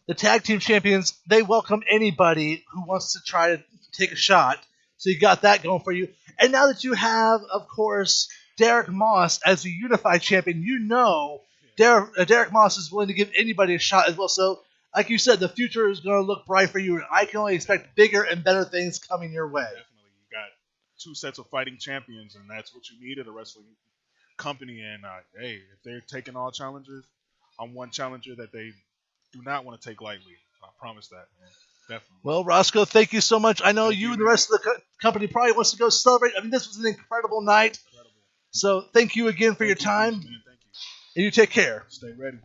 The tag team champions, they welcome anybody who wants to try to take a shot. So you got that going for you. And now that you have, of course, Derek Moss as the unified champion, Derek Moss is willing to give anybody a shot as well. So, like you said, the future is going to look bright for you, and I can only expect bigger and better things coming your way. Definitely. You got 2 sets of fighting champions, and that's what you need at a wrestling company. And, hey, if they're taking all challengers, I'm one challenger that they do not want to take lightly. I promise that, man. Definitely. Well, Roscoe, thank you so much. I know you and the rest of the company probably wants to go celebrate. I mean, this was an incredible night. So thank you again for your time. Man. Thank you. And you take care. Stay ready.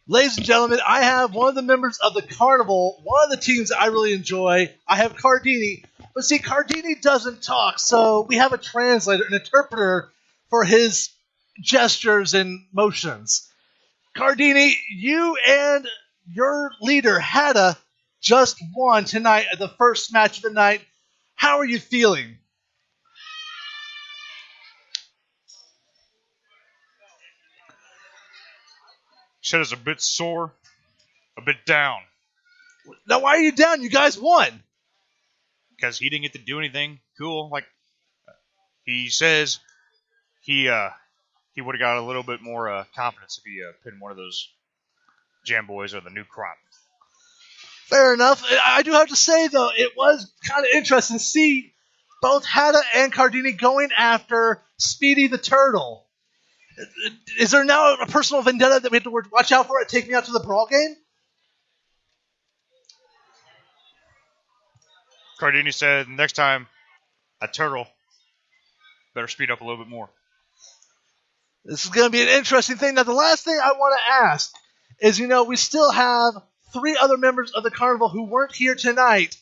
Ladies and gentlemen, I have one of the members of the Carnival, one of the teams that I really enjoy. I have Cardini. But see, Cardini doesn't talk, so we have a translator, an interpreter for his gestures and motions. Cardini, you and your leader, Hada, just won tonight at the first match of the night. How are you feeling? Shit is a bit sore, a bit down. Now, why are you down? You guys won. Because he didn't get to do anything cool. Like, he says he would have got a little bit more confidence if he pinned one of those Jam Boys or the new crop. Fair enough. I do have to say, though, it was kind of interesting to see both Hada and Cardini going after Speedy the Turtle. Is there now a personal vendetta that we have to watch out for at Take Me Out to the Brawl game? Cardini said next time, a turtle better speed up a little bit more. This is going to be an interesting thing. Now, the last thing I want to ask is, we still have 3 other members of the Carnival who weren't here tonight.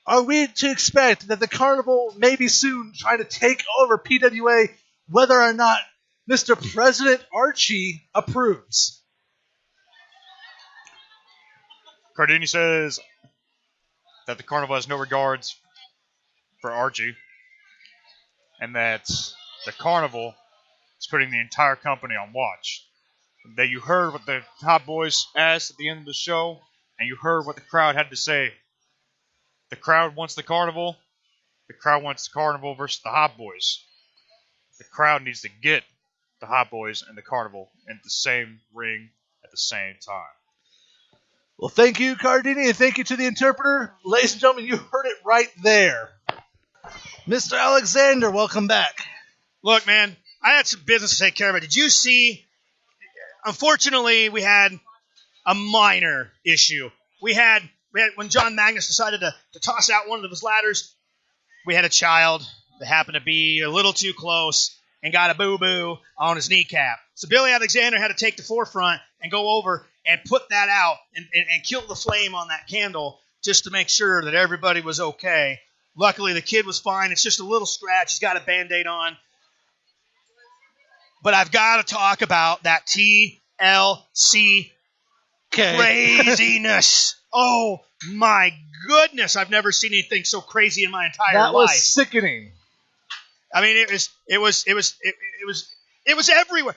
Are we to expect that the Carnival may be soon trying to take over PWA, whether or not Mr. President Archie approves? Cardini says that the Carnival has no regards for Archie, and that the Carnival is putting the entire company on watch. That you heard what the Hot Boys asked at the end of the show, and you heard what the crowd had to say. The crowd wants the Carnival. The crowd wants the Carnival versus the Hot Boys. The crowd needs to get the Hot Boys and the Carnival in the same ring at the same time. Well, thank you, Cardini, and thank you to the interpreter. Ladies and gentlemen, you heard it right there. Mr. Alexander, welcome back. Look, man, I had some business to take care of. Did you see? Unfortunately, we had a minor issue. We had when John Magnus decided to toss out one of his ladders, we had a child that happened to be a little too close and got a boo-boo on his kneecap. So Billy Alexander had to take the forefront and go over and put that out and kill the flame on that candle just to make sure that everybody was okay. Luckily, the kid was fine. It's just a little scratch. He's got a Band-Aid on. But I've got to talk about that TLC craziness. Oh, my goodness. I've never seen anything so crazy in my entire life. That was sickening. I mean, it was everywhere.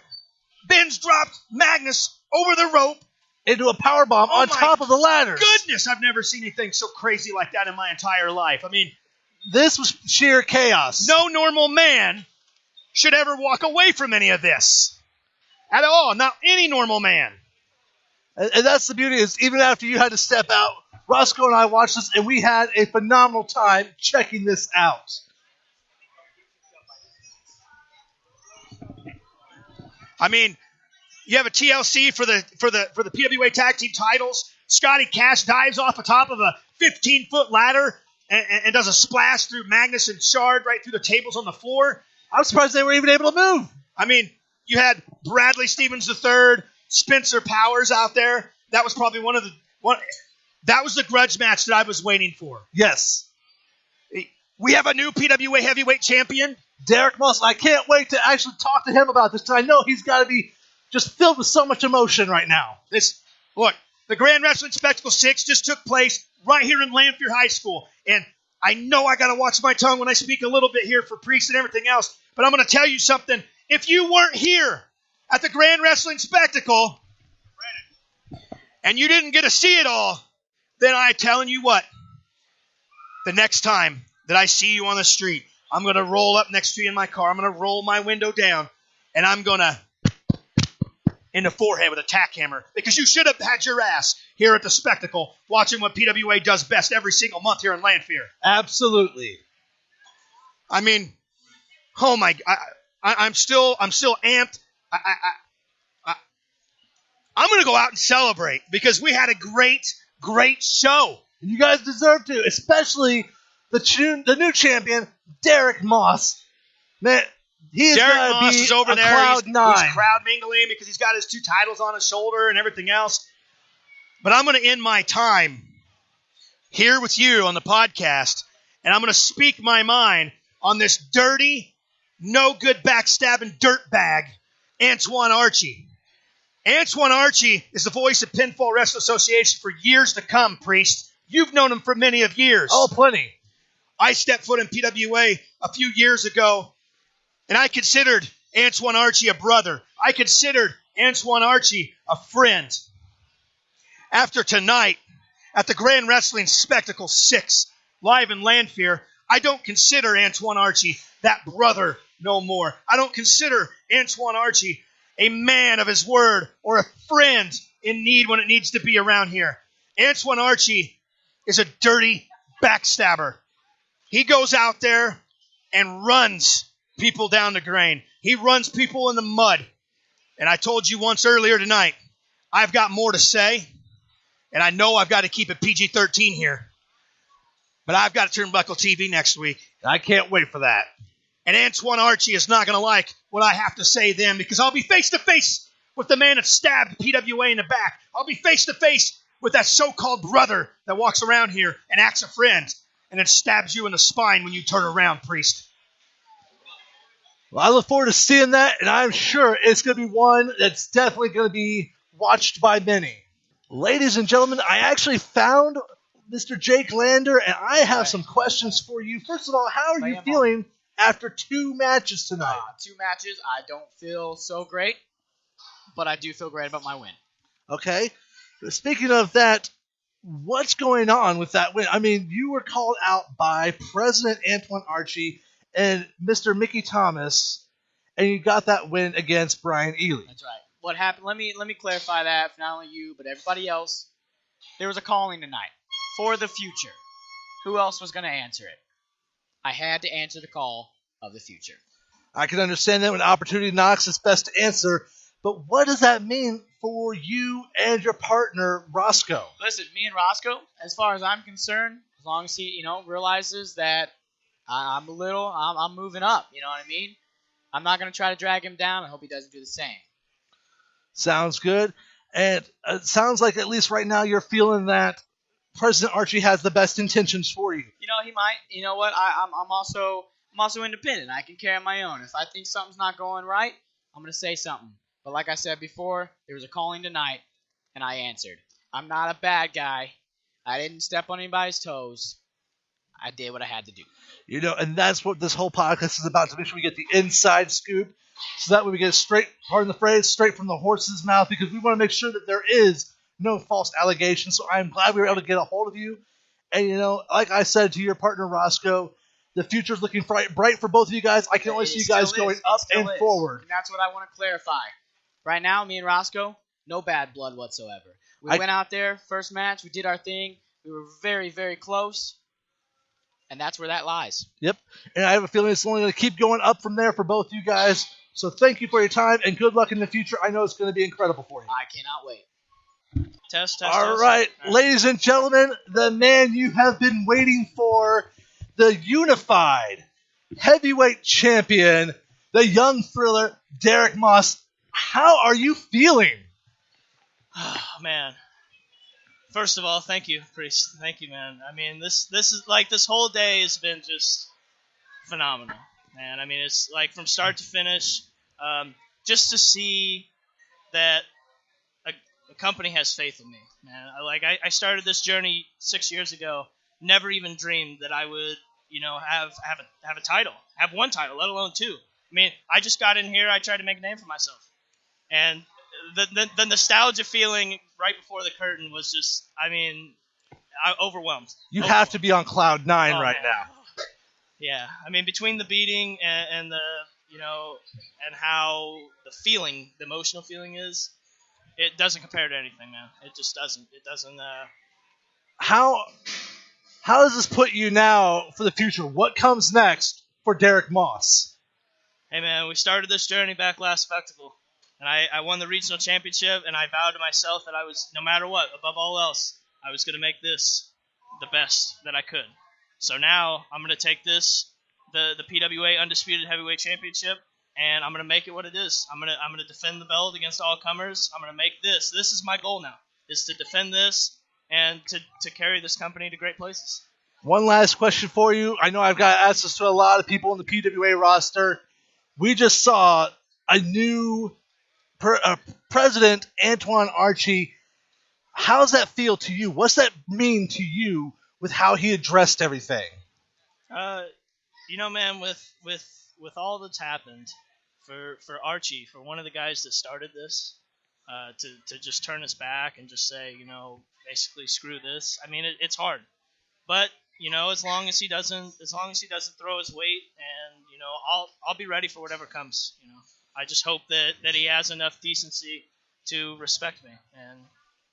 Ben's dropped Magnus over the rope into a powerbomb on top of the ladders. Goodness, I've never seen anything so crazy like that in my entire life. I mean, this was sheer chaos. No normal man should ever walk away from any of this at all. Not any normal man. And that's the beauty, is even after you had to step out, Roscoe and I watched this, and we had a phenomenal time checking this out. I mean, you have a TLC for the PWA tag team titles. Scotty Cash dives off the top of a 15-foot ladder and does a splash through Magnus and Shard right through the tables on the floor. I'm surprised they were even able to move. I mean, you had Bradley Stevens III, Spencer Powers out there. That was probably that was the grudge match that I was waiting for. Yes. We have a new PWA heavyweight champion. Derek Moss. I can't wait to actually talk to him about this because I know he's got to be just filled with so much emotion right now. Look, the Grand Wrestling Spectacle 6 just took place right here in Lanphier High School. And I know I got to watch my tongue when I speak a little bit here for Priest and everything else, but I'm going to tell you something. If you weren't here at the Grand Wrestling Spectacle and you didn't get to see it all, then I'm telling you what, the next time that I see you on the street, I'm going to roll up next to you in my car. I'm going to roll my window down, and I'm going to in the forehead with a tack hammer because you should have had your ass here at the Spectacle watching what PWA does best every single month here in Lanphier. Absolutely. I mean, oh my! I'm still amped. I'm going to go out and celebrate because we had a great show. You guys deserve to, especially the new champion, Derek Moss. Man, Derek Moss is over there. Cloud nine. He's crowd mingling because he's got his 2 titles on his shoulder and everything else. But I'm going to end my time here with you on the podcast, and I'm going to speak my mind on this dirty, no good backstabbing dirtbag, Antoine Archie. Antoine Archie is the voice of Pinfall Wrestling Association for years to come, Priest. You've known him for many of years. Oh, plenty. I stepped foot in PWA a few years ago, and I considered Antoine Archie a brother. I considered Antoine Archie a friend. After tonight, at the Grand Wrestling Spectacle 6, live in Lanphier, I don't consider Antoine Archie that brother no more. I don't consider Antoine Archie a man of his word or a friend in need when it needs to be around here. Antoine Archie is a dirty backstabber. He goes out there and runs people down the drain. He runs people in the mud. And I told you once earlier tonight, I've got more to say, and I know I've got to keep it PG-13 here. But I've got to Turnbuckle TV next week. I can't wait for that. And Antoine Archie is not going to like what I have to say then because I'll be face-to-face with the man that stabbed PWA in the back. I'll be face-to-face with that so-called brother that walks around here and acts a friend and then stabs you in the spine when you turn around, Priest. Well, I look forward to seeing that, and I'm sure it's going to be one that's definitely going to be watched by many. Ladies and gentlemen, I actually found Mr. Jake Lander, and I have some questions for you. First of all, how are you feeling after 2 matches tonight? 2 matches, I don't feel so great, but I do feel great about my win. Okay. Speaking of that, what's going on with that win? I mean, you were called out by President Antoine Archie and Mr. Mickey Thomas, and you got that win against Brian Ely. That's right. What happened? Let me clarify that for not only you but everybody else. There was a calling tonight for the future. Who else was going to answer it? I had to answer the call of the future. I can understand that when opportunity knocks, it's best to answer. But what does that mean for you and your partner, Roscoe? Listen, me and Roscoe, as far as I'm concerned, as long as he, realizes that I'm moving up. You know what I mean? I'm not going to try to drag him down. I hope he doesn't do the same. Sounds good. And it sounds like at least right now you're feeling that President Archie has the best intentions for you. He might. You know what? I'm also independent. I can carry my own. If I think something's not going right, I'm going to say something. But like I said before, there was a calling tonight, and I answered. I'm not a bad guy. I didn't step on anybody's toes. I did what I had to do. And that's what this whole podcast is about, to make sure we get the inside scoop, so that way we get it straight, pardon the phrase, straight from the horse's mouth, because we want to make sure that there is no false allegations. So I'm glad we were able to get a hold of you. And, like I said to your partner, Roscoe, the future's looking bright for both of you guys. I can only see you guys going up and forward. And that's what I want to clarify. Right now, me and Roscoe, no bad blood whatsoever. We went out there, first match, we did our thing. We were very, very close. And that's where that lies. Yep. And I have a feeling it's only going to keep going up from there for both you guys. So thank you for your time, and good luck in the future. I know it's going to be incredible for you. I cannot wait. Test. All right, ladies and gentlemen, the man you have been waiting for, the unified heavyweight champion, the young thriller, Derek Moss. How are you feeling? Oh, man. First of all, thank you, Priest. Thank you, man. I mean, this is like this whole day has been just phenomenal, man. I mean, it's like from start to finish, just to see that a company has faith in me, man. I started this journey 6 years ago. Never even dreamed that I would, have a title, have one title, let alone two. I mean, I just got in here. I tried to make a name for myself, and the nostalgia feeling right before the curtain was just, I overwhelmed. You have to be on cloud 9 right now. Yeah, I mean, between the beating and the, and how the emotional feeling is, it doesn't compare to anything, man. It just doesn't. It doesn't. How does this put you now for the future? What comes next for Derek Moss? Hey, man, we started this journey back last Spectacle, and I won the regional championship, and I vowed to myself that I was, no matter what, above all else, I was going to make this the best that I could. So now I'm going to take this, the PWA Undisputed Heavyweight Championship, and I'm going to make it what it is. I'm going to defend the belt against all comers. I'm going to make this. This is my goal now, is to defend this and to carry this company to great places. One last question for you. I know I've got access to a lot of people in the PWA roster. We just saw a new president, Antoine Archie. How does that feel to you? What's that mean to you with how he addressed everything? Man, with all that's happened, for Archie, for one of the guys that started this, to just turn his back and just say, basically screw this. I mean, it's hard, but as long as he doesn't throw his weight, and I'll be ready for whatever comes. I just hope that he has enough decency to respect me, and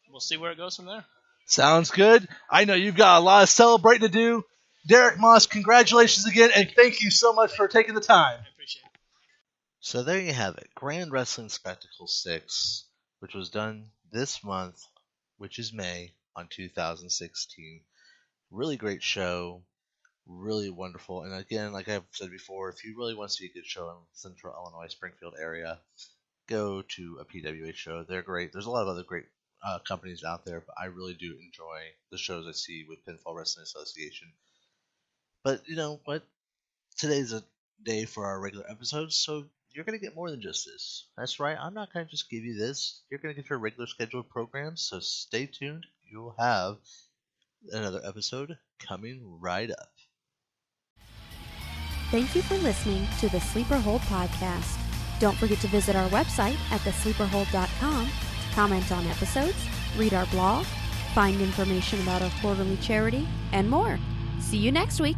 we'll see where it goes from there. Sounds good. I know you've got a lot of celebrating to do. Derek Moss, congratulations again, and thank you so much for taking the time. I appreciate it. So there you have it. Grand Wrestling Spectacle 6, which was done this month, which is May, on 2016. Really great show. Really wonderful. And again, like I've said before, if you really want to see a good show in Central Illinois, Springfield area, go to a PWA show. They're great. There's a lot of other great companies out there, but I really do enjoy the shows I see with Pinfall Wrestling Association. But you know what? Today's a day for our regular episodes, so you're going to get more than just this. That's right. I'm not going to just give you this. You're going to get your regular scheduled programs, so stay tuned. You'll have another episode coming right up. Thank you for listening to the Sleeper Hold podcast. Don't forget to visit our website at thesleeperhold.com, comment on episodes, read our blog, find information about our quarterly charity, and more. See you next week.